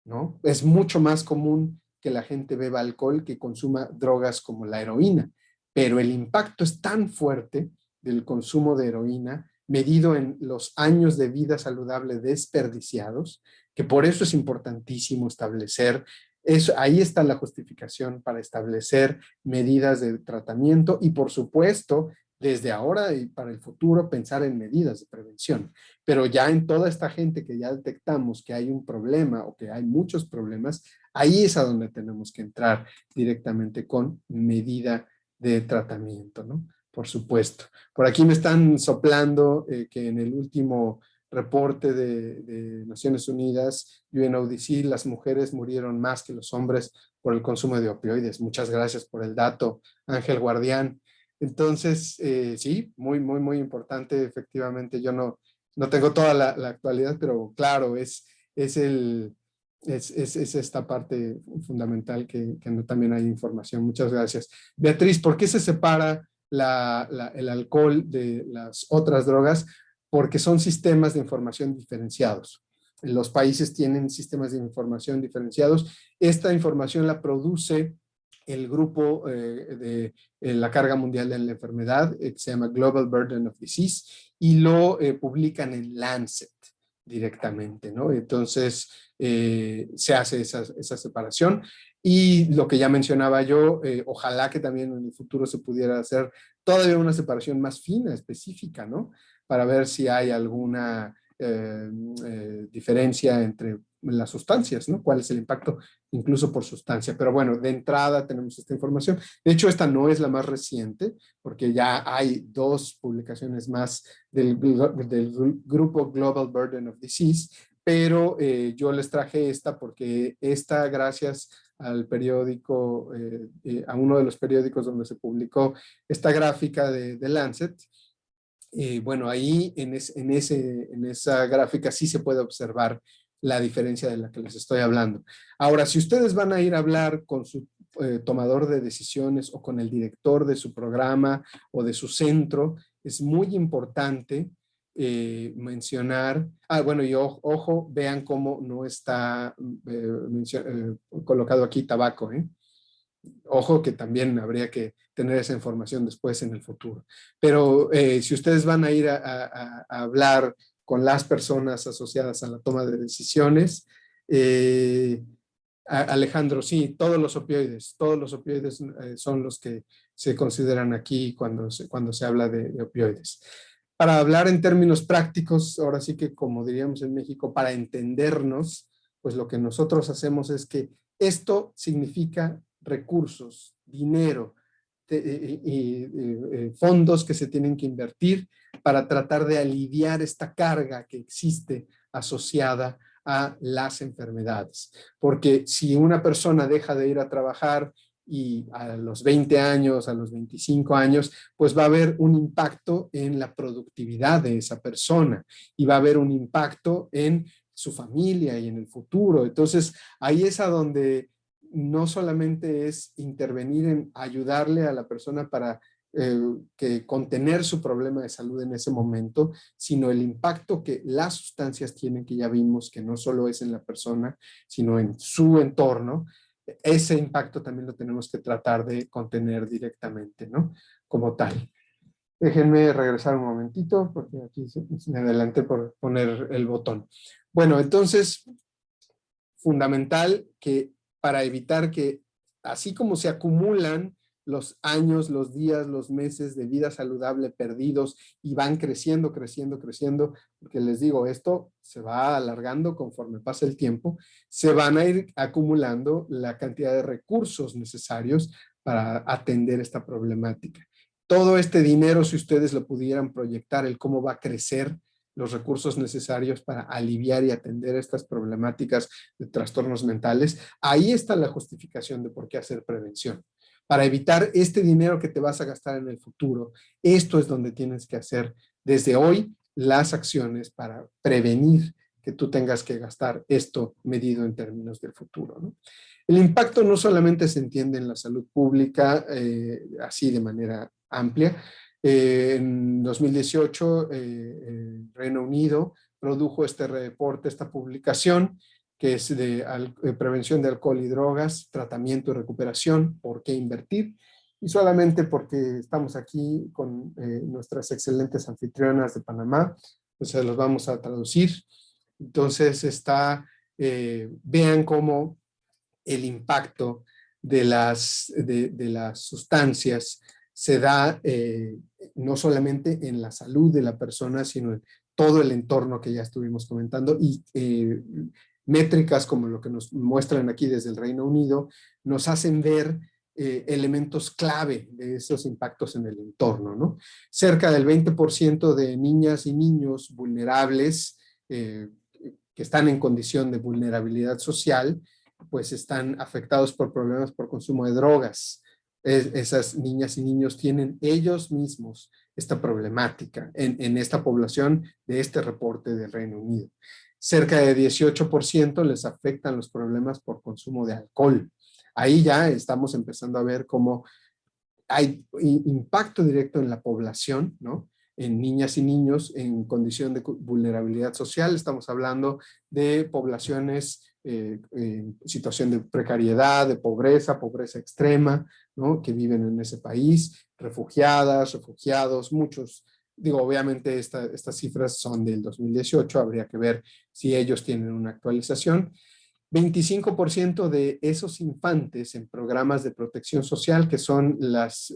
¿no? Es mucho más común que la gente beba alcohol que consuma drogas como la heroína, pero el impacto es tan fuerte del consumo de heroína medido en los años de vida saludable desperdiciados, que por eso es importantísimo establecer eso. Ahí está la justificación para establecer medidas de tratamiento y, por supuesto, desde ahora y para el futuro, pensar en medidas de prevención. Pero ya en toda esta gente que ya detectamos que hay un problema o que hay muchos problemas, ahí es a donde tenemos que entrar directamente con medida de tratamiento, ¿no? Por supuesto. Por aquí me están soplando que en el último reporte de Naciones Unidas, UNODC, las mujeres murieron más que los hombres por el consumo de opioides. Muchas gracias por el dato, Ángel Guardián. Entonces, sí, muy importante. Efectivamente, yo no tengo toda la actualidad, pero claro, es esta parte fundamental que también hay información. Muchas gracias. Beatriz, ¿por qué se separa el alcohol de las otras drogas? Porque son sistemas de información diferenciados. Los países tienen sistemas de información diferenciados. Esta información la produce el grupo de la carga mundial de la enfermedad, que se llama Global Burden of Disease, y lo publican en Lancet directamente, ¿no? Entonces, se hace esa separación. Y lo que ya mencionaba yo, ojalá que también en el futuro se pudiera hacer todavía una separación más fina, específica, ¿no? Para ver si hay alguna diferencia entre las sustancias, ¿no? ¿Cuál es el impacto incluso por sustancia? Pero bueno, de entrada tenemos esta información. De hecho, esta no es la más reciente, porque ya hay 2 publicaciones más del grupo Global Burden of Disease, pero yo les traje esta porque esta, gracias al periódico, a uno de los periódicos donde se publicó esta gráfica de Lancet, bueno, ahí en esa gráfica sí se puede observar la diferencia de la que les estoy hablando. Ahora, si ustedes van a ir a hablar con su tomador de decisiones o con el director de su programa o de su centro, es muy importante mencionar, bueno, y ojo, vean cómo no está colocado aquí tabaco, ¿eh? Ojo que también habría que tener esa información después en el futuro. Pero si ustedes van a ir a hablar con las personas asociadas a la toma de decisiones, Alejandro, sí, todos los opioides son los que se consideran aquí cuando se habla de opioides. Para hablar en términos prácticos, ahora sí que como diríamos en México, para entendernos, pues lo que nosotros hacemos es que esto significa recursos, dinero y fondos que se tienen que invertir para tratar de aliviar esta carga que existe asociada a las enfermedades. Porque si una persona deja de ir a trabajar y a los 20 años, a los 25 años, pues va a haber un impacto en la productividad de esa persona y va a haber un impacto en su familia y en el futuro. Entonces, ahí es a donde no solamente es intervenir en ayudarle a la persona para que contener su problema de salud en ese momento, sino el impacto que las sustancias tienen, que ya vimos que no solo es en la persona, sino en su entorno. Ese impacto también lo tenemos que tratar de contener directamente, ¿no? Como tal. Déjenme regresar un momentito, porque aquí me adelanté por poner el botón. Bueno, entonces, fundamental que para evitar que, así como se acumulan los años, los días, los meses de vida saludable perdidos y van creciendo, porque les digo, esto se va alargando conforme pasa el tiempo, se van a ir acumulando la cantidad de recursos necesarios para atender esta problemática. Todo este dinero, si ustedes lo pudieran proyectar, el cómo va a crecer los recursos necesarios para aliviar y atender estas problemáticas de trastornos mentales, ahí está la justificación de por qué hacer prevención. Para evitar este dinero que te vas a gastar en el futuro, esto es donde tienes que hacer desde hoy las acciones para prevenir que tú tengas que gastar esto medido en términos del futuro, ¿no? El impacto no solamente se entiende en la salud pública, así de manera amplia. En 2018, el Reino Unido produjo este reporte, esta publicación, que es de prevención de alcohol y drogas, tratamiento y recuperación, por qué invertir. Y solamente porque estamos aquí con nuestras excelentes anfitrionas de Panamá, pues se los vamos a traducir. Entonces vean cómo el impacto de las sustancias se da no solamente en la salud de la persona, sino en todo el entorno que ya estuvimos comentando, y métricas como lo que nos muestran aquí desde el Reino Unido nos hacen ver elementos clave de esos impactos en el entorno, ¿no? Cerca del 20% de niñas y niños vulnerables que están en condición de vulnerabilidad social, pues están afectados por problemas por consumo de drogas. Esas niñas y niños tienen ellos mismos esta problemática en esta población de este reporte del Reino Unido. Cerca de 18% les afectan los problemas por consumo de alcohol. Ahí ya estamos empezando a ver cómo hay impacto directo en la población, ¿no? En niñas y niños en condición de vulnerabilidad social. Estamos hablando de poblaciones en situación de precariedad, de pobreza, pobreza extrema, ¿no? Que viven en ese país, refugiadas, refugiados, muchos. Digo, obviamente estas cifras son del 2018, habría que ver si ellos tienen una actualización. 25% de esos infantes en programas de protección social, que son las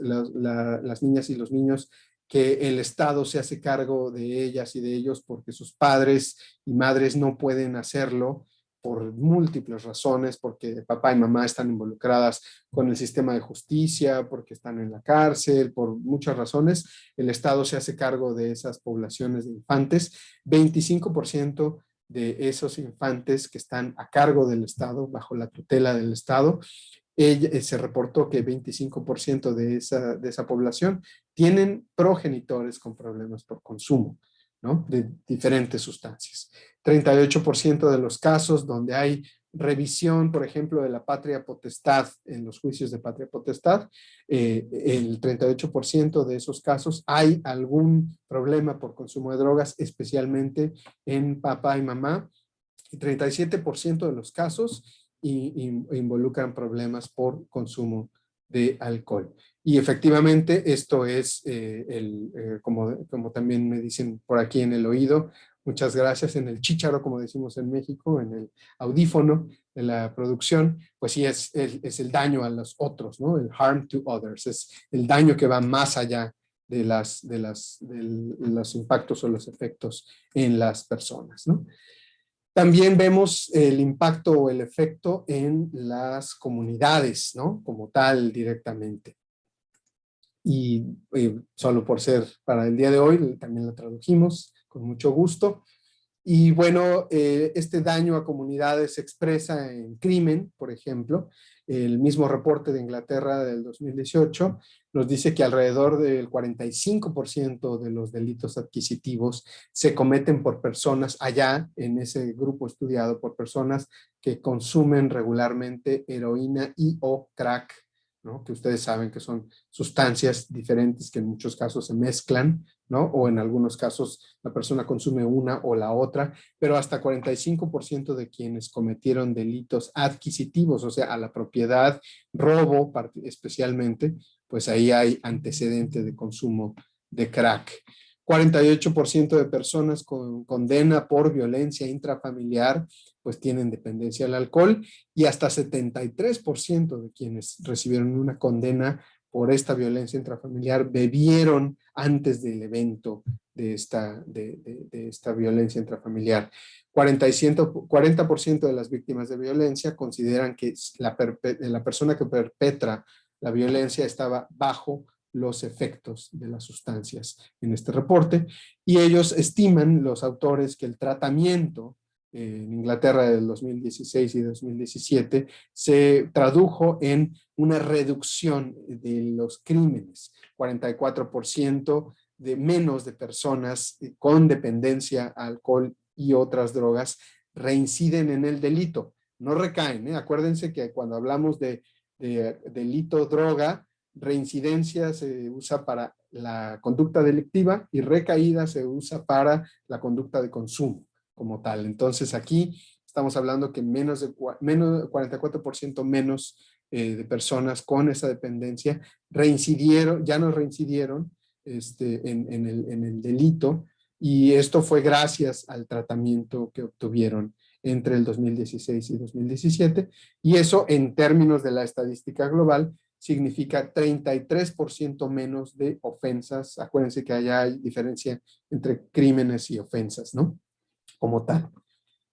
niñas y los niños que el Estado se hace cargo de ellas y de ellos porque sus padres y madres no pueden hacerlo por múltiples razones, porque papá y mamá están involucradas con el sistema de justicia, porque están en la cárcel, por muchas razones, el Estado se hace cargo de esas poblaciones de infantes. 25% de esos infantes que están a cargo del Estado, bajo la tutela del Estado, se reportó que 25% de esa población tienen progenitores con problemas por consumo, ¿no? De diferentes sustancias. 38% de los casos donde hay revisión, por ejemplo, de la patria potestad en los juicios de patria potestad, el 38% de esos casos hay algún problema por consumo de drogas, especialmente en papá y mamá. Y 37% de los casos involucran problemas por consumo de alcohol. Y efectivamente esto es, como también me dicen por aquí en el oído, muchas gracias, en el chícharo, como decimos en México, en el audífono de la producción, pues sí es el daño a los otros, ¿no? El harm to others, es el daño que va más allá de los impactos o los efectos en las personas, ¿no? También vemos el impacto o el efecto en las comunidades, ¿no? Como tal, directamente. Y solo por ser para el día de hoy, también la tradujimos con mucho gusto. Y bueno, este daño a comunidades se expresa en crimen, por ejemplo. El mismo reporte de Inglaterra del 2018 nos dice que alrededor del 45% de los delitos adquisitivos se cometen por personas, allá en ese grupo estudiado, por personas que consumen regularmente heroína y o crack, ¿no? Que ustedes saben que son sustancias diferentes que en muchos casos se mezclan, ¿no? O en algunos casos la persona consume una o la otra, pero hasta 45% de quienes cometieron delitos adquisitivos, o sea, a la propiedad, robo especialmente, pues ahí hay antecedente de consumo de crack. 48% de personas con condena por violencia intrafamiliar, pues tienen dependencia al alcohol, y hasta 73% de quienes recibieron una condena por esta violencia intrafamiliar bebieron antes del evento de esta violencia intrafamiliar. 40% de las víctimas de violencia consideran que la persona que perpetra la violencia estaba bajo los efectos de las sustancias en este reporte, y ellos estiman, los autores, que el tratamiento en Inglaterra del 2016 y 2017 se tradujo en una reducción de los crímenes, 44% de menos de personas con dependencia a alcohol y otras drogas reinciden en el delito, no recaen, ¿eh? Acuérdense que cuando hablamos de delito droga, reincidencia se usa para la conducta delictiva y recaída se usa para la conducta de consumo como tal. Entonces aquí estamos hablando que menos de 44% menos de personas con esa dependencia reincidieron, ya no reincidieron en el delito, y esto fue gracias al tratamiento que obtuvieron entre el 2016 y 2017, y eso en términos de la estadística global significa 33% menos de ofensas. Acuérdense que allá hay diferencia entre crímenes y ofensas, ¿no? Como tal.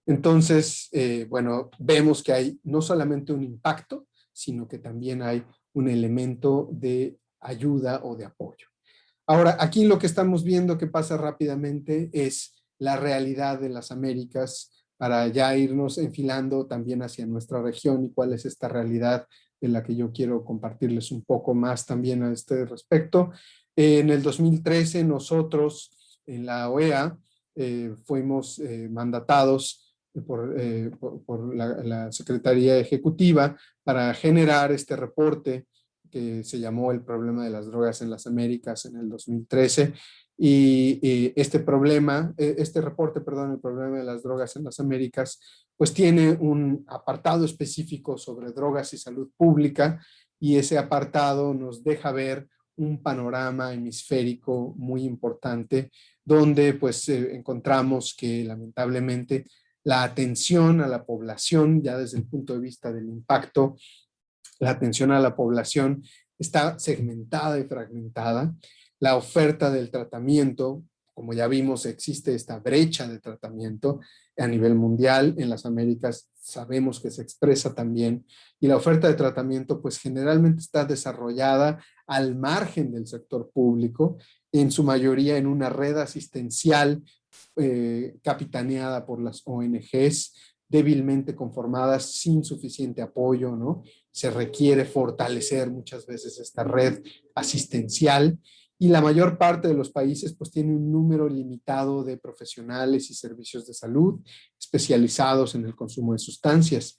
Entonces, bueno, vemos que hay no solamente un impacto, sino que también hay un elemento de ayuda o de apoyo. Ahora, aquí lo que estamos viendo que pasa rápidamente es la realidad de las Américas, para ya irnos enfilando también hacia nuestra región y cuál es esta realidad de la que yo quiero compartirles un poco más también a este respecto. En el 2013 nosotros en la OEA fuimos mandatados por la Secretaría Ejecutiva para generar este reporte que se llamó El problema de las drogas en las Américas en el 2013. Y este reporte, perdón, El problema de las drogas en las Américas, pues tiene un apartado específico sobre drogas y salud pública, y ese apartado nos deja ver un panorama hemisférico muy importante, donde pues encontramos que lamentablemente la atención a la población, ya desde el punto de vista del impacto, la atención a la población está segmentada y fragmentada. La oferta del tratamiento, como ya vimos, existe esta brecha de tratamiento a nivel mundial. En las Américas sabemos que se expresa también. Y la oferta de tratamiento, pues generalmente está desarrollada al margen del sector público, en su mayoría en una red asistencial capitaneada por las ONGs, débilmente conformadas, sin suficiente apoyo, ¿no? Se requiere fortalecer muchas veces esta red asistencial, y la mayor parte de los países pues tiene un número limitado de profesionales y servicios de salud especializados en el consumo de sustancias.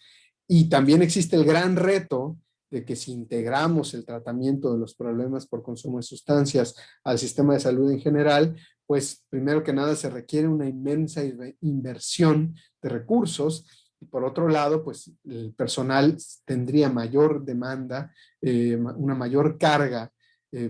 Y también existe el gran reto de que si integramos el tratamiento de los problemas por consumo de sustancias al sistema de salud en general, pues primero que nada se requiere una inmensa inversión de recursos, y por otro lado, pues el personal tendría mayor demanda, una mayor carga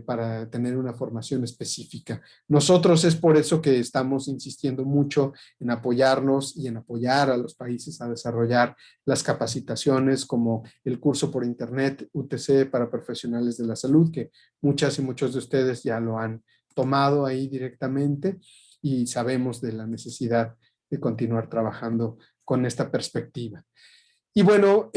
para tener una formación específica. Nosotros es por eso que estamos insistiendo mucho en apoyarnos y en apoyar a los países a desarrollar las capacitaciones como el curso por internet UTC para profesionales de la salud, que muchas y muchos de ustedes ya lo han tomado ahí directamente, y sabemos de la necesidad de continuar trabajando con esta perspectiva. Y bueno,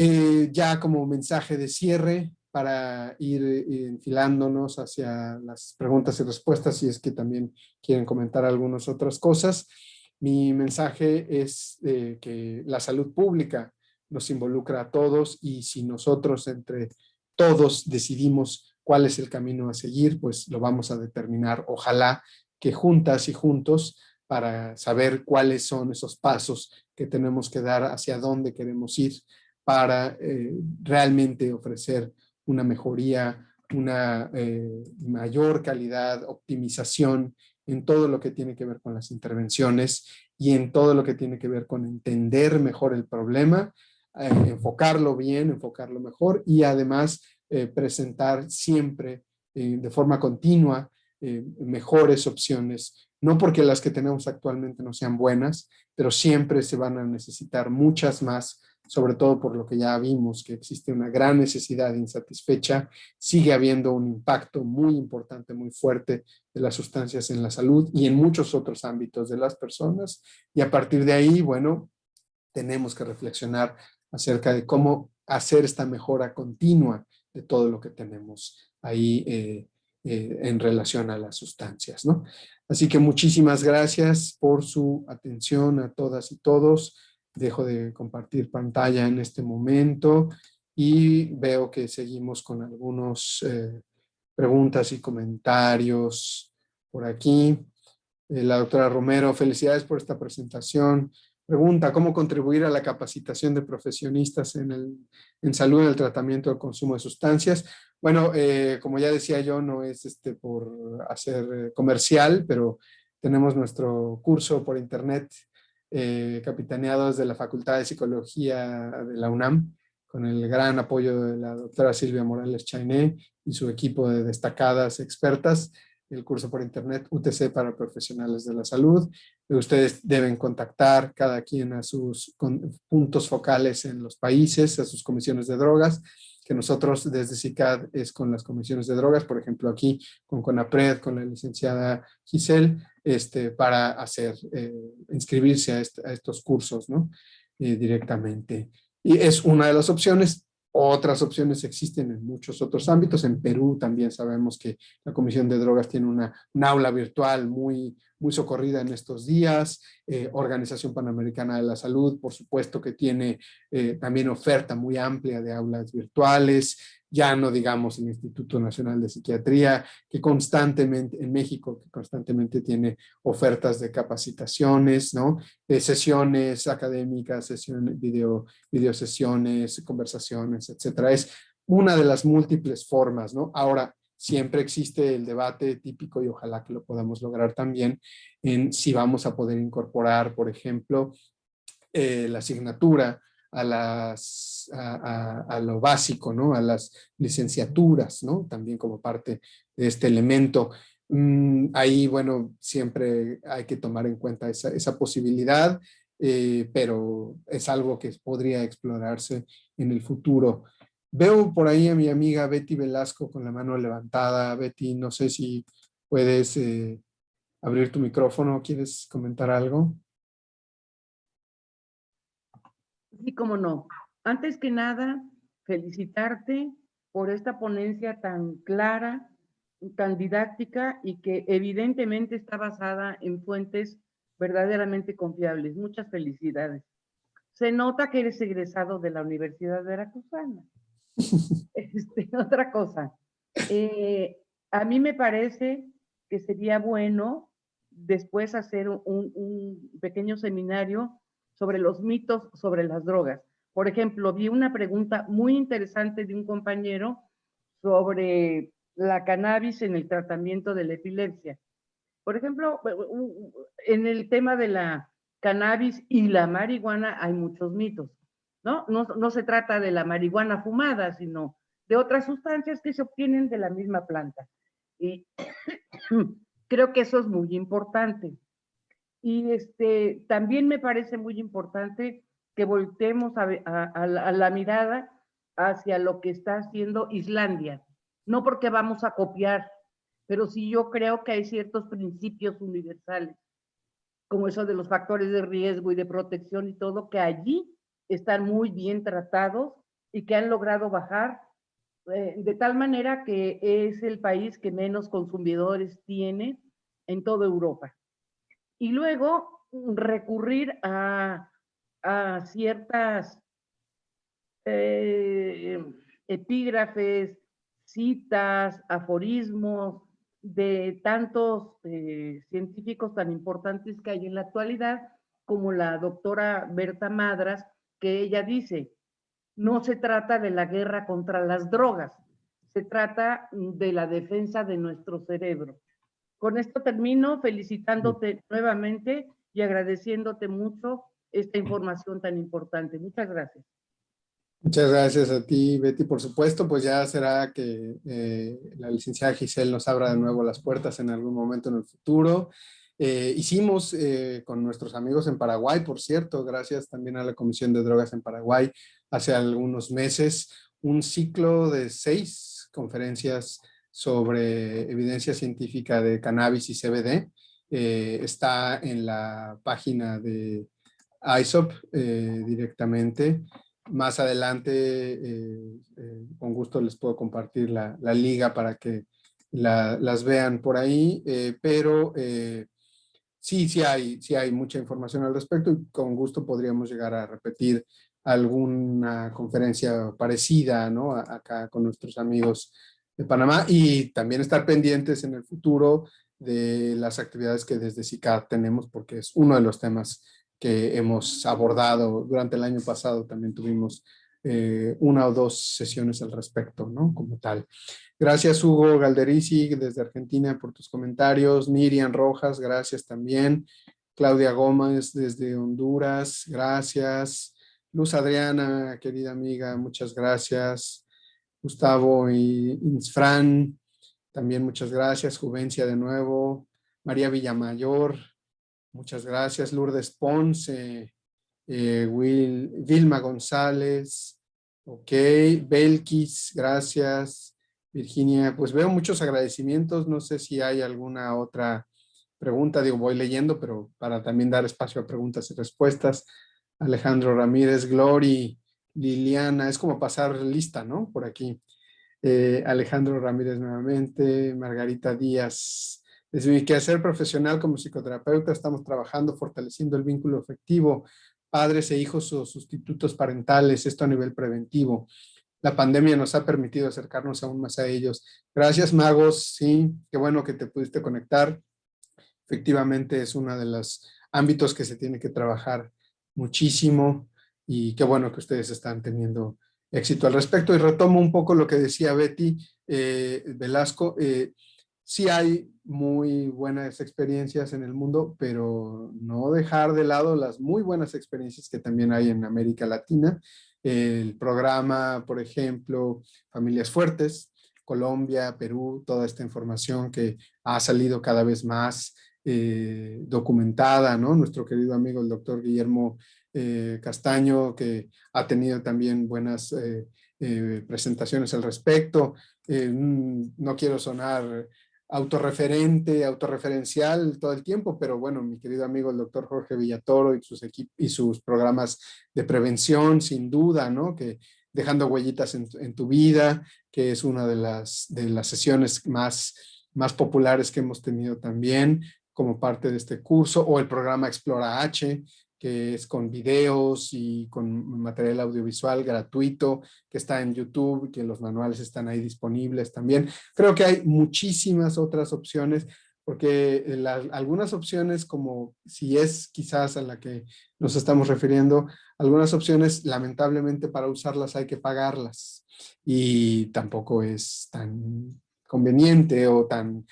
ya como mensaje de cierre, para ir enfilándonos hacia las preguntas y respuestas, si es que también quieren comentar algunas otras cosas, mi mensaje es que la salud pública nos involucra a todos, y si nosotros entre todos decidimos cuál es el camino a seguir, pues lo vamos a determinar, ojalá que juntas y juntos, para saber cuáles son esos pasos que tenemos que dar, hacia dónde queremos ir para realmente ofrecer una mejoría, una mayor calidad, optimización en todo lo que tiene que ver con las intervenciones y en todo lo que tiene que ver con entender mejor el problema, enfocarlo bien, enfocarlo mejor, y además presentar siempre de forma continua mejores opciones, no porque las que tenemos actualmente no sean buenas, pero siempre se van a necesitar muchas más, sobre todo por lo que ya vimos, que existe una gran necesidad insatisfecha, sigue habiendo un impacto muy importante, muy fuerte de las sustancias en la salud y en muchos otros ámbitos de las personas, y a partir de ahí, bueno, tenemos que reflexionar acerca de cómo hacer esta mejora continua de todo lo que tenemos ahí en relación a las sustancias, ¿no? Así que muchísimas gracias por su atención a todas y todos. Dejo de compartir pantalla en este momento y veo que seguimos con algunas preguntas y comentarios por aquí. La doctora Romero, felicidades por esta presentación. Pregunta, ¿cómo contribuir a la capacitación de profesionistas en salud en el tratamiento del consumo de sustancias? Bueno, como ya decía yo, no es por hacer comercial, pero tenemos nuestro curso por internet capitaneado desde la Facultad de Psicología de la UNAM, con el gran apoyo de la doctora Silvia Morales Chainé y su equipo de destacadas expertas. El curso por internet UTC para profesionales de la salud. Ustedes deben contactar cada quien a sus puntos focales en los países, a sus comisiones de drogas, que nosotros desde CICAD es con las comisiones de drogas, por ejemplo aquí con CONAPRED, con la licenciada Giselle, para inscribirse a estos cursos, ¿no? Directamente. Y es una de las opciones. Otras opciones existen en muchos otros ámbitos. En Perú también sabemos que la Comisión de Drogas tiene un aula virtual muy socorrida en estos días. Organización Panamericana de la Salud, por supuesto que tiene también oferta muy amplia de aulas virtuales. Ya no digamos el Instituto Nacional de Psiquiatría, que constantemente, en México, que constantemente tiene ofertas de capacitaciones, ¿no? Sesiones académicas, sesiones, videosesiones, conversaciones, etcétera. Es una de las múltiples formas, ¿no? Ahora, siempre existe el debate típico y ojalá que lo podamos lograr también en si vamos a poder incorporar, por ejemplo, la asignatura a lo básico, ¿no? A las licenciaturas, ¿no? También como parte de este elemento. Ahí, bueno, siempre hay que tomar en cuenta esa posibilidad, pero es algo que podría explorarse en el futuro. Veo por ahí a mi amiga Betty Velasco con la mano levantada. Betty, no sé si puedes abrir tu micrófono. ¿Quieres comentar algo? Sí, cómo no. Antes que nada, felicitarte por esta ponencia tan clara, tan didáctica y que evidentemente está basada en fuentes verdaderamente confiables. Muchas felicidades. Se nota que eres egresado de la Universidad Veracruzana. Otra cosa, a mí me parece que sería bueno después hacer un pequeño seminario sobre los mitos sobre las drogas. Por ejemplo, vi una pregunta muy interesante de un compañero sobre la cannabis en el tratamiento de la epilepsia. Por ejemplo, en el tema de la cannabis y la marihuana hay muchos mitos, ¿no? No se trata de la marihuana fumada, sino de otras sustancias que se obtienen de la misma planta. Y creo que eso es muy importante. Y también me parece muy importante que voltemos a la mirada hacia lo que está haciendo Islandia. No porque vamos a copiar, pero sí yo creo que hay ciertos principios universales, como eso de los factores de riesgo y de protección y todo, que allí están muy bien tratados y que han logrado bajar de tal manera que es el país que menos consumidores tiene en toda Europa. Y luego recurrir a ciertas epígrafes, citas, aforismos de tantos científicos tan importantes que hay en la actualidad, como la doctora Berta Madras, que ella dice, no se trata de la guerra contra las drogas, se trata de la defensa de nuestro cerebro. Con esto termino felicitándote nuevamente y agradeciéndote mucho esta información tan importante. Muchas gracias. Muchas gracias a ti, Betty. Por supuesto, pues ya será que la licenciada Giselle nos abra de nuevo las puertas en algún momento en el futuro. Hicimos con nuestros amigos en Paraguay, por cierto, gracias también a la Comisión de Drogas en Paraguay, hace algunos meses, un ciclo de 6 conferencias sobre evidencia científica de cannabis y CBD. Está en la página de ISOP directamente. Más adelante, con gusto les puedo compartir la liga para que las vean por ahí, pero sí hay mucha información al respecto y con gusto podríamos llegar a repetir alguna conferencia parecida, ¿no? Acá con nuestros amigos de Panamá y también estar pendientes en el futuro de las actividades que desde CICAD tenemos, porque es uno de los temas que hemos abordado durante el año pasado. También tuvimos una o dos sesiones al respecto, ¿no? Como tal. Gracias, Hugo Galderici, desde Argentina, por tus comentarios. Miriam Rojas, gracias también. Claudia Gómez, desde Honduras, gracias. Luz Adriana, querida amiga, muchas gracias. Gustavo y Insfran, también muchas gracias. Juvencia de nuevo. María Villamayor, muchas gracias. Lourdes Ponce, Vilma González, ok. Belkis, gracias. Virginia, pues veo muchos agradecimientos. No sé si hay alguna otra pregunta. Digo, voy leyendo, pero para también dar espacio a preguntas y respuestas. Alejandro Ramírez, Glory, Liliana, es como pasar lista, ¿no? Por aquí. Alejandro Ramírez nuevamente, Margarita Díaz. Desde mi quehacer profesional como psicoterapeuta estamos trabajando fortaleciendo el vínculo afectivo, padres e hijos o sustitutos parentales, esto a nivel preventivo. La pandemia nos ha permitido acercarnos aún más a ellos. Gracias, Magos, sí, qué bueno que te pudiste conectar. Efectivamente es uno de los ámbitos que se tiene que trabajar muchísimo y qué bueno que ustedes están teniendo éxito al respecto. Y retomo un poco lo que decía Betty Velasco. Sí hay muy buenas experiencias en el mundo, pero no dejar de lado las muy buenas experiencias que también hay en América Latina. El programa, por ejemplo, Familias Fuertes, Colombia, Perú, toda esta información que ha salido cada vez más documentada, ¿no? Nuestro querido amigo el doctor Guillermo Castaño, que ha tenido también buenas presentaciones al respecto. No quiero sonar autorreferencial todo el tiempo, pero bueno, mi querido amigo el doctor Jorge Villatoro y sus programas de prevención, sin duda, ¿no? Que dejando huellitas en tu vida, que es una de las sesiones más populares que hemos tenido también como parte de este curso, o el programa Explora H, que es con videos y con material audiovisual gratuito, que está en YouTube, que los manuales están ahí disponibles también. Creo que hay muchísimas otras opciones, porque algunas opciones, como si es quizás a la que nos estamos refiriendo, algunas opciones lamentablemente para usarlas hay que pagarlas y tampoco es tan conveniente o tan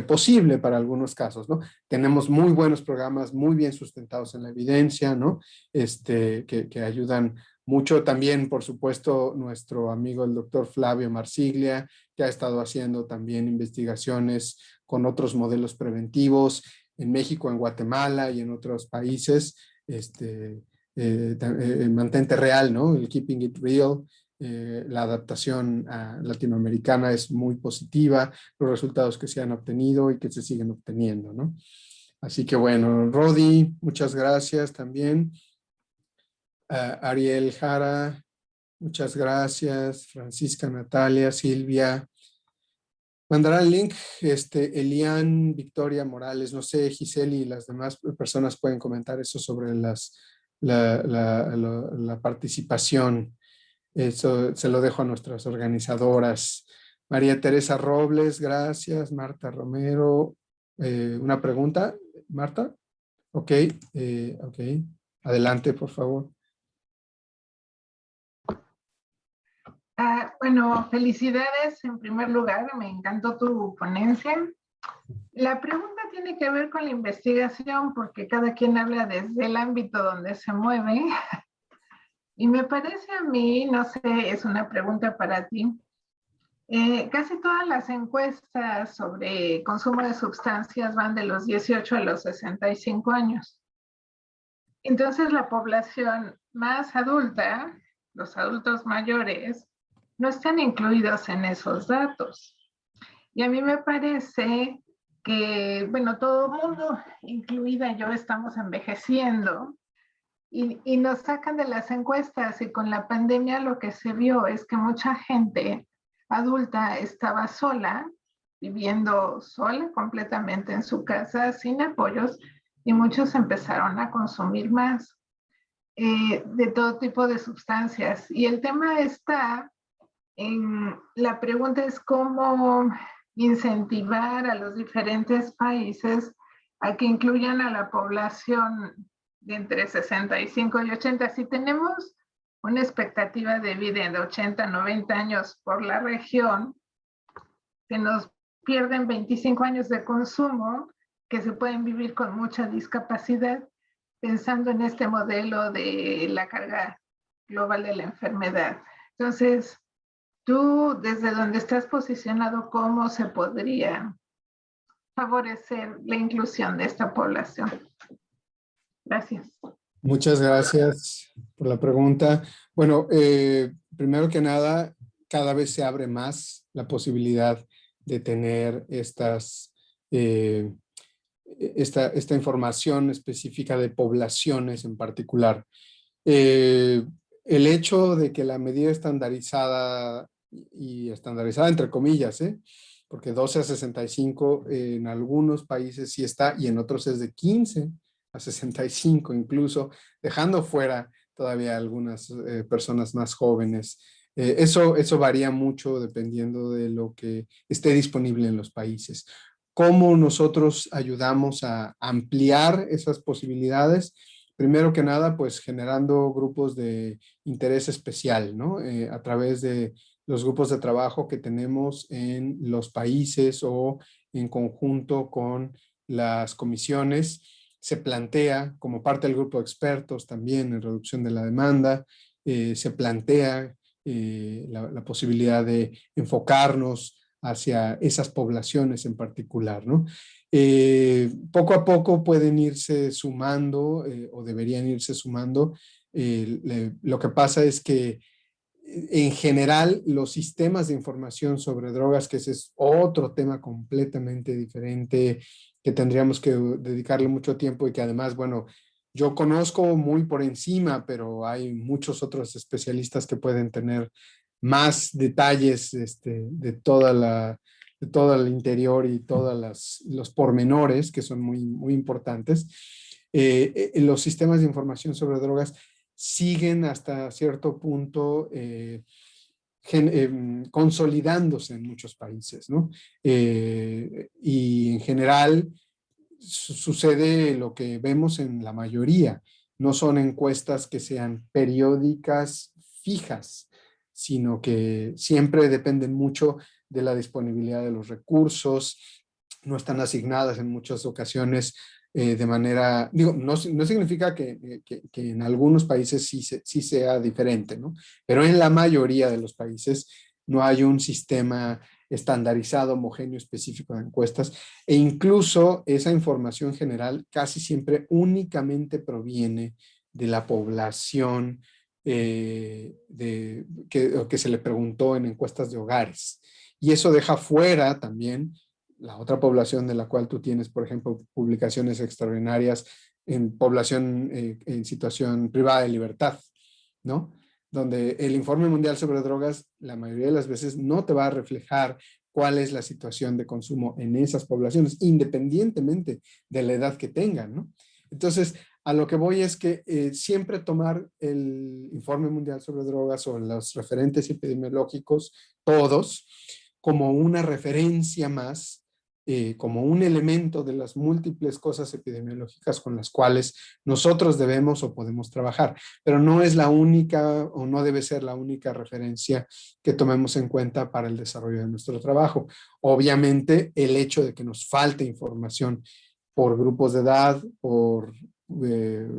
posible para algunos casos, ¿no? Tenemos muy buenos programas, muy bien sustentados en la evidencia, ¿no? Que ayudan mucho. También, por supuesto, nuestro amigo el doctor Flavio Marsiglia, que ha estado haciendo también investigaciones con otros modelos preventivos en México, en Guatemala y en otros países. Mantente real, ¿no? El Keeping It Real. La adaptación latinoamericana es muy positiva, los resultados que se han obtenido y que se siguen obteniendo, ¿no? Así que bueno, Rodi, muchas gracias también. Ariel Jara, muchas gracias. Francisca Natalia, Silvia. Mandará el link, Elian, Victoria Morales, no sé, Giselle y las demás personas pueden comentar eso sobre la participación. Eso se lo dejo a nuestras organizadoras. María Teresa Robles, gracias. Marta Romero, una pregunta, Marta. Ok, ok. Adelante, por favor. Bueno, felicidades en primer lugar, me encantó tu ponencia. La pregunta tiene que ver con la investigación porque cada quien habla desde el ámbito donde se mueve. Y me parece a mí, no sé, es una pregunta para ti. Casi todas las encuestas sobre consumo de sustancias van de los 18 a los 65 años. Entonces la población más adulta, los adultos mayores, no están incluidos en esos datos. Y a mí me parece que, bueno, todo el mundo, incluida yo, estamos envejeciendo y nos sacan de las encuestas y con la pandemia lo que se vio es que mucha gente adulta estaba sola, viviendo sola completamente en su casa, sin apoyos, y muchos empezaron a consumir más de todo tipo de sustancias. Y el tema está la pregunta es cómo incentivar a los diferentes países a que incluyan a la población de entre 65 y 80. Si tenemos una expectativa de vida de 80, 90 años por la región, se nos pierden 25 años de consumo que se pueden vivir con mucha discapacidad, pensando en este modelo de la carga global de la enfermedad. Entonces, tú, desde donde estás posicionado, ¿cómo se podría favorecer la inclusión de esta población? Gracias. Muchas gracias por la pregunta. Bueno, primero que nada, cada vez se abre más la posibilidad de tener esta información específica de poblaciones en particular. El hecho de que la medida estandarizada, y estandarizada entre comillas, porque 12 a 65 en algunos países sí está y en otros es de 15 a 65 incluso, dejando fuera todavía algunas personas más jóvenes. Eso varía mucho dependiendo de lo que esté disponible en los países. ¿Cómo nosotros ayudamos a ampliar esas posibilidades? Primero que nada, pues generando grupos de interés especial, ¿no? A través de los grupos de trabajo que tenemos en los países o en conjunto con las comisiones. Se plantea como parte del grupo de expertos también en reducción de la demanda, se plantea la posibilidad de enfocarnos hacia esas poblaciones en particular, ¿no? Poco a poco pueden irse sumando o deberían irse sumando. Lo que pasa es que en general los sistemas de información sobre drogas, que ese es otro tema completamente diferente, que tendríamos que dedicarle mucho tiempo y que además, bueno, yo conozco muy por encima, pero hay muchos otros especialistas que pueden tener más detalles de todo el interior y todos los pormenores que son muy, muy importantes. Los sistemas de información sobre drogas siguen hasta cierto punto consolidándose en muchos países, ¿no? Y en general sucede lo que vemos en la mayoría. No son encuestas que sean periódicas fijas, sino que siempre dependen mucho de la disponibilidad de los recursos, no están asignadas en muchas ocasiones de manera, digo, no significa que en algunos países sí sea diferente, ¿no? Pero en la mayoría de los países no hay un sistema estandarizado, homogéneo, específico de encuestas, e incluso esa información general casi siempre únicamente proviene de la población que se le preguntó en encuestas de hogares. Y eso deja fuera también la otra población de la cual tú tienes, por ejemplo, publicaciones extraordinarias en población en situación privada de libertad, ¿no? Donde el Informe Mundial sobre Drogas, la mayoría de las veces, no te va a reflejar cuál es la situación de consumo en esas poblaciones, independientemente de la edad que tengan, ¿no? Entonces, a lo que voy es que siempre tomar el Informe Mundial sobre Drogas o los referentes epidemiológicos, todos, como una referencia más, como un elemento de las múltiples cosas epidemiológicas con las cuales nosotros debemos o podemos trabajar, pero no es la única o no debe ser la única referencia que tomemos en cuenta para el desarrollo de nuestro trabajo. Obviamente, el hecho de que nos falte información por grupos de edad, por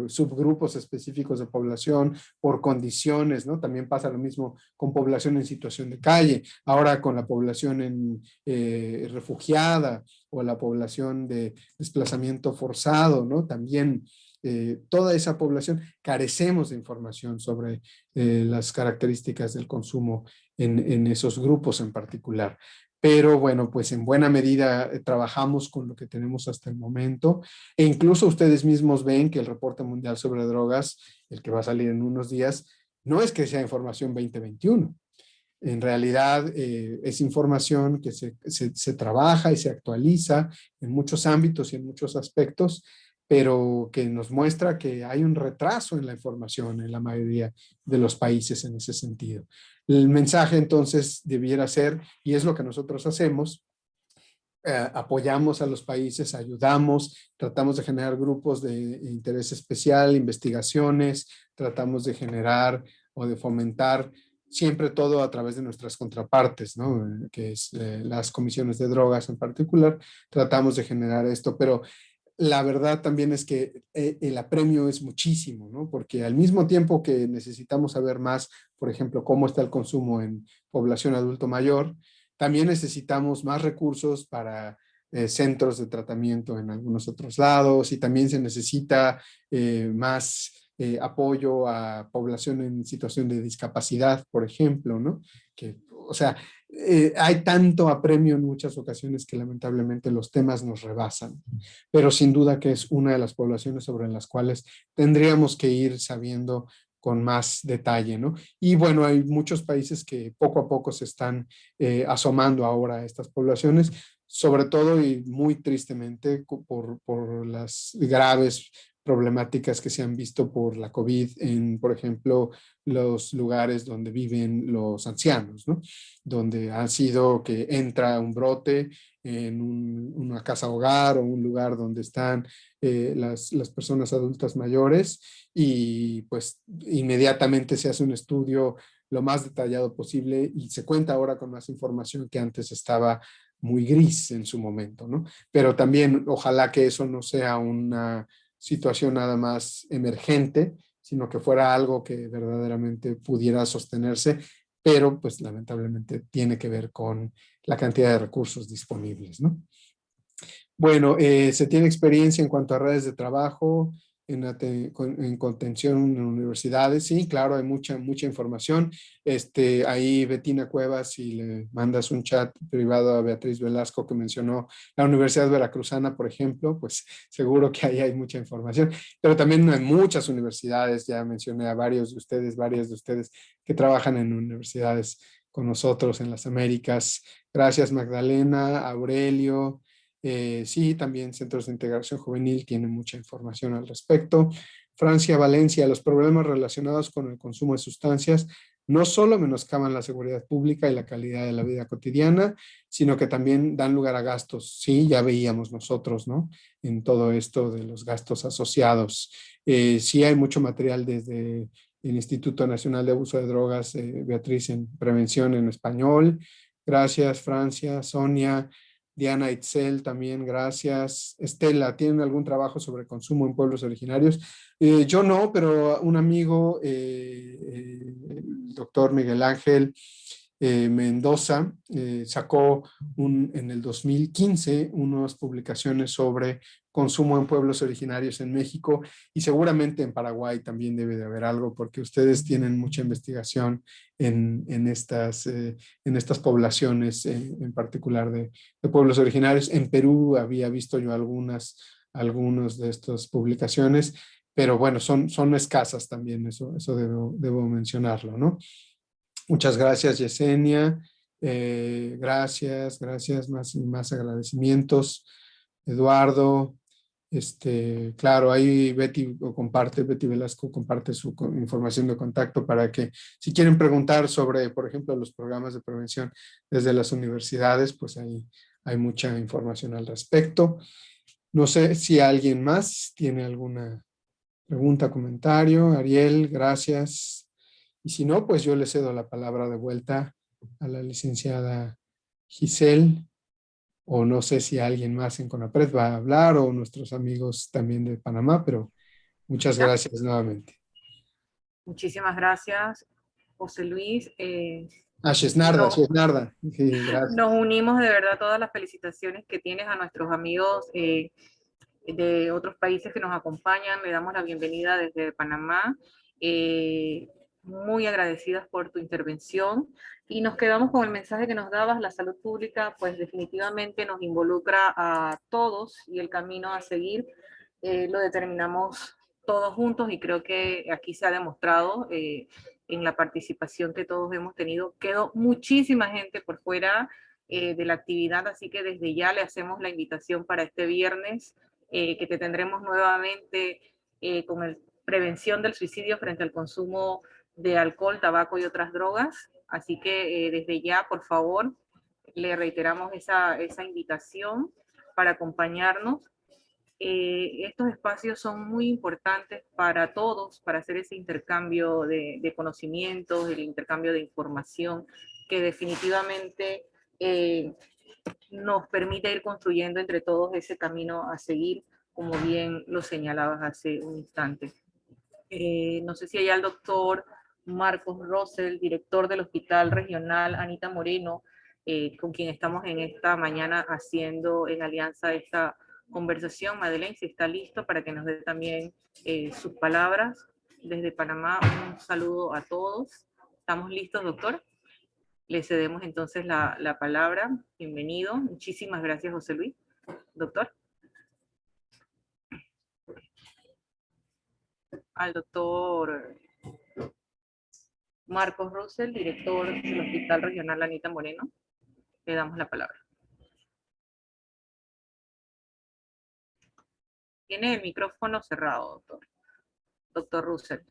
subgrupos específicos de población, por condiciones, ¿no? También pasa lo mismo con población en situación de calle, ahora con la población refugiada o la población de desplazamiento forzado, ¿no? También toda esa población carecemos de información sobre las características del consumo en esos grupos en particular. Pero bueno, pues en buena medida trabajamos con lo que tenemos hasta el momento e incluso ustedes mismos ven que el Reporte Mundial sobre Drogas, el que va a salir en unos días, no es que sea información 2021. En realidad es información que se trabaja y se actualiza en muchos ámbitos y en muchos aspectos, pero que nos muestra que hay un retraso en la información en la mayoría de los países en ese sentido. El mensaje entonces debiera ser, y es lo que nosotros hacemos, apoyamos a los países, ayudamos, tratamos de generar grupos de interés especial, investigaciones, tratamos de generar o de fomentar siempre todo a través de nuestras contrapartes, ¿no? Que es las comisiones de drogas en particular, tratamos de generar esto, pero la verdad también es que el apremio es muchísimo, ¿no? Porque al mismo tiempo que necesitamos saber más, por ejemplo, cómo está el consumo en población adulto mayor, también necesitamos más recursos para centros de tratamiento en algunos otros lados y también se necesita más apoyo a población en situación de discapacidad, por ejemplo, ¿no? Que, o sea, hay tanto apremio en muchas ocasiones que lamentablemente los temas nos rebasan, pero sin duda que es una de las poblaciones sobre las cuales tendríamos que ir sabiendo con más detalle, ¿no? Y bueno, hay muchos países que poco a poco se están asomando ahora a estas poblaciones, sobre todo y muy tristemente por las graves problemáticas que se han visto por la COVID en, por ejemplo, los lugares donde viven los ancianos, ¿no? Donde ha sido que entra un brote en una casa hogar o un lugar donde están las personas adultas mayores y pues inmediatamente se hace un estudio lo más detallado posible y se cuenta ahora con más información que antes estaba muy gris en su momento, ¿no? Pero también ojalá que eso no sea una situación nada más emergente, sino que fuera algo que verdaderamente pudiera sostenerse, pero pues lamentablemente tiene que ver con la cantidad de recursos disponibles, ¿no? Bueno, se tiene experiencia en cuanto a redes de trabajo, en contención en universidades. Sí, claro, hay mucha información. Ahí Betina Cuevas, si le mandas un chat privado a Beatriz Velasco que mencionó la Universidad Veracruzana, por ejemplo, pues seguro que ahí hay mucha información. Pero también hay muchas universidades, ya mencioné a varias de ustedes que trabajan en universidades con nosotros en las Américas. Gracias, Magdalena, Aurelio. Sí, también Centros de Integración Juvenil tienen mucha información al respecto. Francia, Valencia, los problemas relacionados con el consumo de sustancias no solo menoscaban la seguridad pública y la calidad de la vida cotidiana, sino que también dan lugar a gastos. Sí, ya veíamos nosotros, ¿no? En todo esto de los gastos asociados. Sí hay mucho material desde el Instituto Nacional de Abuso de Drogas, Beatriz, en prevención en español. Gracias, Francia, Sonia. Diana Itzel también, gracias. Estela, ¿tienen algún trabajo sobre consumo en pueblos originarios? Yo no, pero un amigo, el doctor Miguel Ángel Mendoza, sacó en el 2015 unas publicaciones sobre consumo en pueblos originarios en México y seguramente en Paraguay también debe de haber algo porque ustedes tienen mucha investigación en estas poblaciones, en particular de pueblos originarios. En Perú había visto yo algunas de estas publicaciones, pero bueno, son escasas también, eso debo mencionarlo, ¿no? Muchas gracias, Yesenia. Gracias, más agradecimientos. Eduardo, claro, ahí Betty Velasco comparte su información de contacto para que si quieren preguntar sobre, por ejemplo, los programas de prevención desde las universidades, pues ahí hay mucha información al respecto. No sé si alguien más tiene alguna pregunta, comentario. Ariel, gracias. Y si no, pues yo le cedo la palabra de vuelta a la licenciada Giselle, o no sé si alguien más en CONAPRED va a hablar o nuestros amigos también de Panamá, pero muchas gracias nuevamente. Muchísimas gracias, José Luis. Shesnarda. Sí, gracias. Nos unimos de verdad a todas las felicitaciones que tienes a nuestros amigos de otros países que nos acompañan. Le damos la bienvenida desde Panamá. Muy agradecidas por tu intervención y nos quedamos con el mensaje que nos dabas. La salud pública pues definitivamente nos involucra a todos y el camino a seguir lo determinamos todos juntos y creo que aquí se ha demostrado en la participación que todos hemos tenido. Quedó muchísima gente por fuera de la actividad, así que desde ya le hacemos la invitación para este viernes que te tendremos nuevamente con el prevención del suicidio frente al consumo de alcohol, tabaco y otras drogas. Así que desde ya, por favor, le reiteramos esa invitación para acompañarnos. Estos espacios son muy importantes para todos, para hacer ese intercambio de conocimientos, el intercambio de información, que definitivamente nos permite ir construyendo entre todos ese camino a seguir, como bien lo señalabas hace un instante. No sé si hay al doctor Marcos Rosell, director del Hospital Regional Anita Moreno, con quien estamos en esta mañana haciendo en alianza esta conversación. Madeleine, si está listo para que nos dé también sus palabras. Desde Panamá, un saludo a todos. ¿Estamos listos, doctor? Le cedemos entonces la palabra. Bienvenido. Muchísimas gracias, José Luis. Doctor. Al doctor Marcos Rosell, director del Hospital Regional Anita Moreno. Le damos la palabra. Tiene el micrófono cerrado, doctor. Doctor Rosell.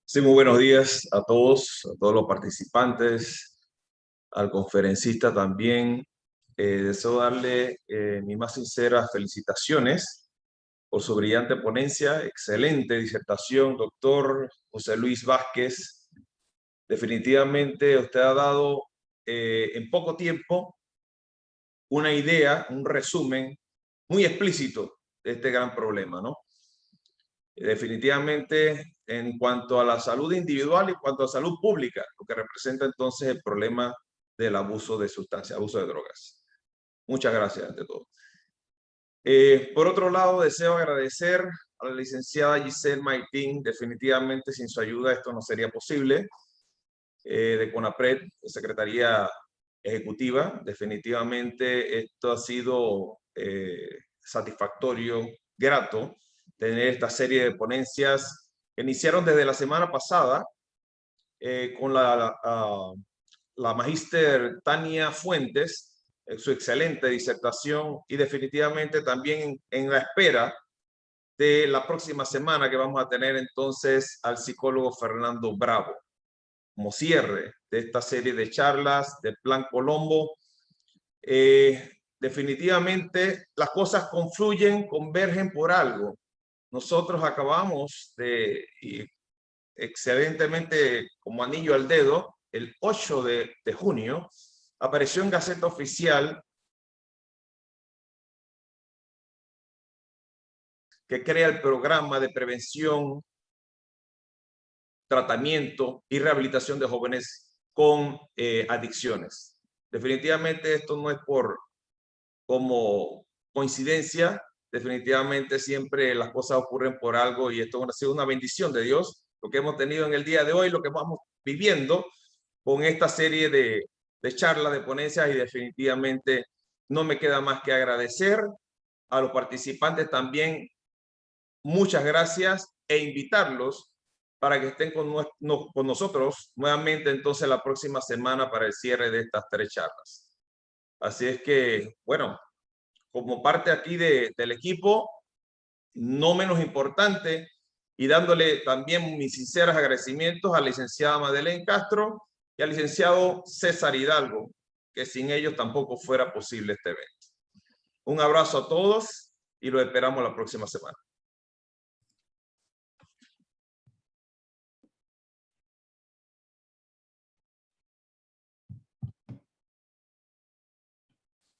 Sí, muy buenos días a todos los participantes, al conferencista también. Deseo darle mis más sinceras felicitaciones por su brillante ponencia, excelente disertación, doctor José Luis Vázquez. Definitivamente usted ha dado en poco tiempo una idea, un resumen muy explícito de este gran problema, ¿no? Definitivamente, en cuanto a la salud individual y en cuanto a salud pública, lo que representa entonces el problema del abuso de sustancias, abuso de drogas. Muchas gracias ante todo. Por otro lado, deseo agradecer a la licenciada Giselle Maitín. Definitivamente, sin su ayuda esto no sería posible. De CONAPRED, Secretaría Ejecutiva. Definitivamente esto ha sido satisfactorio, grato, tener esta serie de ponencias que iniciaron desde la semana pasada con la magíster Tania Fuentes, su excelente disertación, y definitivamente también en la espera de la próxima semana que vamos a tener entonces al psicólogo Fernando Bravo como cierre de esta serie de charlas del Plan Colombo. Definitivamente las cosas confluyen, convergen por algo. Nosotros acabamos de, excelentemente como anillo al dedo, el 8 de junio, apareció en Gaceta Oficial que crea el programa de prevención, tratamiento y rehabilitación de jóvenes con adicciones. Definitivamente esto no es como coincidencia, definitivamente siempre las cosas ocurren por algo y esto ha sido una bendición de Dios, lo que hemos tenido en el día de hoy, lo que vamos viviendo con esta serie de charlas, de ponencias, y definitivamente no me queda más que agradecer a los participantes también. Muchas gracias e invitarlos para que estén con nosotros nuevamente entonces la próxima semana para el cierre de estas 3 charlas. Así es que, bueno, como parte aquí del equipo, no menos importante, y dándole también mis sinceros agradecimientos a la licenciada Madeleine Castro y al licenciado César Hidalgo, que sin ellos tampoco fuera posible este evento. Un abrazo a todos y los esperamos la próxima semana.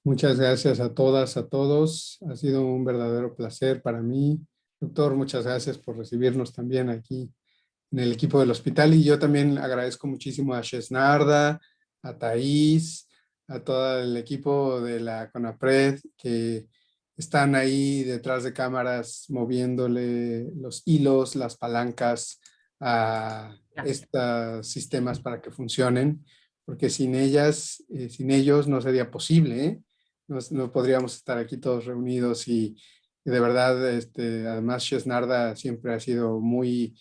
Muchas gracias a todas, a todos. Ha sido un verdadero placer para mí. Doctor, muchas gracias por recibirnos también aquí en el equipo del hospital. Y yo también agradezco muchísimo a Chesnarda, a Thais, a todo el equipo de la CONAPRED que están ahí detrás de cámaras moviéndole los hilos, las palancas a estos sistemas para que funcionen, porque sin ellas, sin ellos no sería posible, ¿eh? No podríamos estar aquí todos reunidos y de verdad, además Chesnarda siempre ha sido muy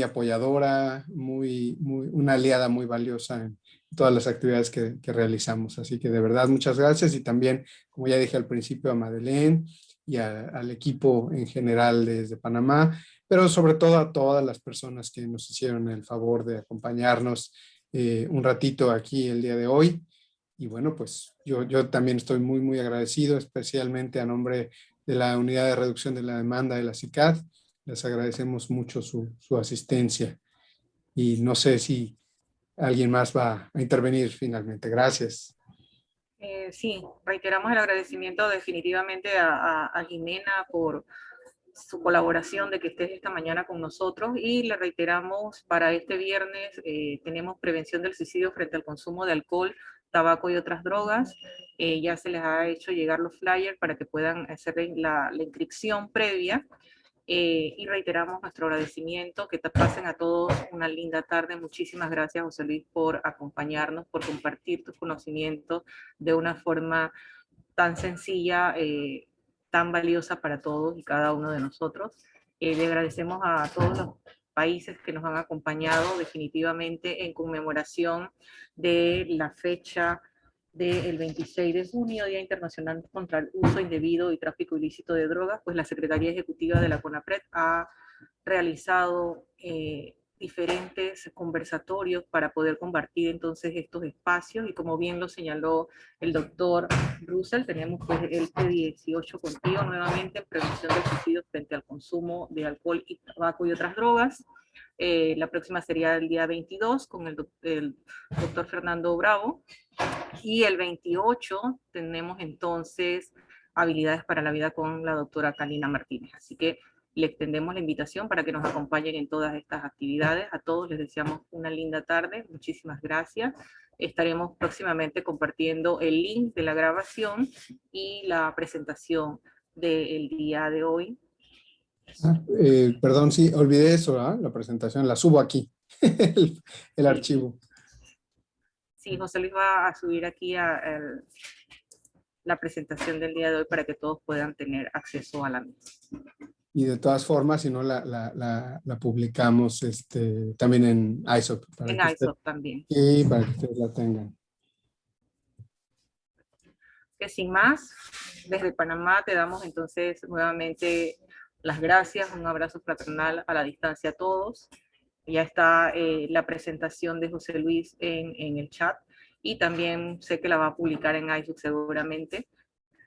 apoyadora, una aliada muy valiosa en todas las actividades que realizamos. Así que de verdad, muchas gracias. Y también, como ya dije al principio, a Madeleine y al equipo en general desde Panamá. pero sobre todo a todas las personas que nos hicieron el favor de acompañarnos un ratito aquí el día de hoy. Y bueno, pues yo también estoy muy agradecido, especialmente a nombre de la Unidad de Reducción de la Demanda de la CICAD. Les agradecemos mucho su asistencia. Y no sé si alguien más va a intervenir finalmente. Gracias. Sí, reiteramos el agradecimiento definitivamente a Jimena por su colaboración de que estés esta mañana con nosotros, y le reiteramos para este viernes tenemos prevención del suicidio frente al consumo de alcohol, tabaco y otras drogas. Ya se les ha hecho llegar los flyers para que puedan hacer la inscripción previa. Y reiteramos nuestro agradecimiento, que te pasen a todos una linda tarde. Muchísimas gracias, José Luis, por acompañarnos, por compartir tus conocimientos de una forma tan sencilla, tan valiosa para todos y cada uno de nosotros. Le agradecemos a todos los países que nos han acompañado definitivamente en conmemoración de la fecha del 26 de junio, Día Internacional contra el Uso Indebido y Tráfico Ilícito de Drogas. Pues la Secretaría Ejecutiva de la CONAPRED ha realizado diferentes conversatorios para poder compartir entonces estos espacios, y como bien lo señaló el doctor Russell, tenemos pues el P18 contigo nuevamente en prevención del suicidio frente al consumo de alcohol y tabaco y otras drogas. La próxima sería el día 22 con el doctor Fernando Bravo, y el 28 tenemos entonces habilidades para la vida con la doctora Karina Martínez. Así que le extendemos la invitación para que nos acompañen en todas estas actividades. A todos les deseamos una linda tarde. Muchísimas gracias. Estaremos próximamente compartiendo el link de la grabación y la presentación del día de hoy. Perdón, sí, olvidé eso, ¿eh? La presentación, la subo aquí, el archivo. Sí, José Luis va a subir aquí la presentación del día de hoy para que todos puedan tener acceso a la misma. Y de todas formas, si no, la publicamos también en ISOP. En ISOP también. Y para que ustedes la tengan. Que sin más, desde Panamá te damos entonces nuevamente las gracias, un abrazo fraternal a la distancia a todos. Ya está la presentación de José Luis en el chat, y también sé que la va a publicar en iSub seguramente.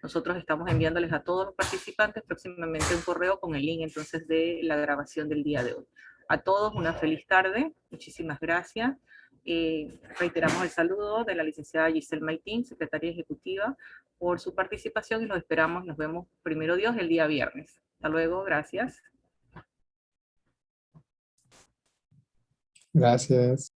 Nosotros estamos enviándoles a todos los participantes próximamente un correo con el link entonces de la grabación del día de hoy. A todos una feliz tarde, muchísimas gracias. Reiteramos el saludo de la licenciada Giselle Maitín, secretaria ejecutiva, por su participación, y los esperamos, nos vemos primero Dios el día viernes. Hasta luego, gracias. Gracias.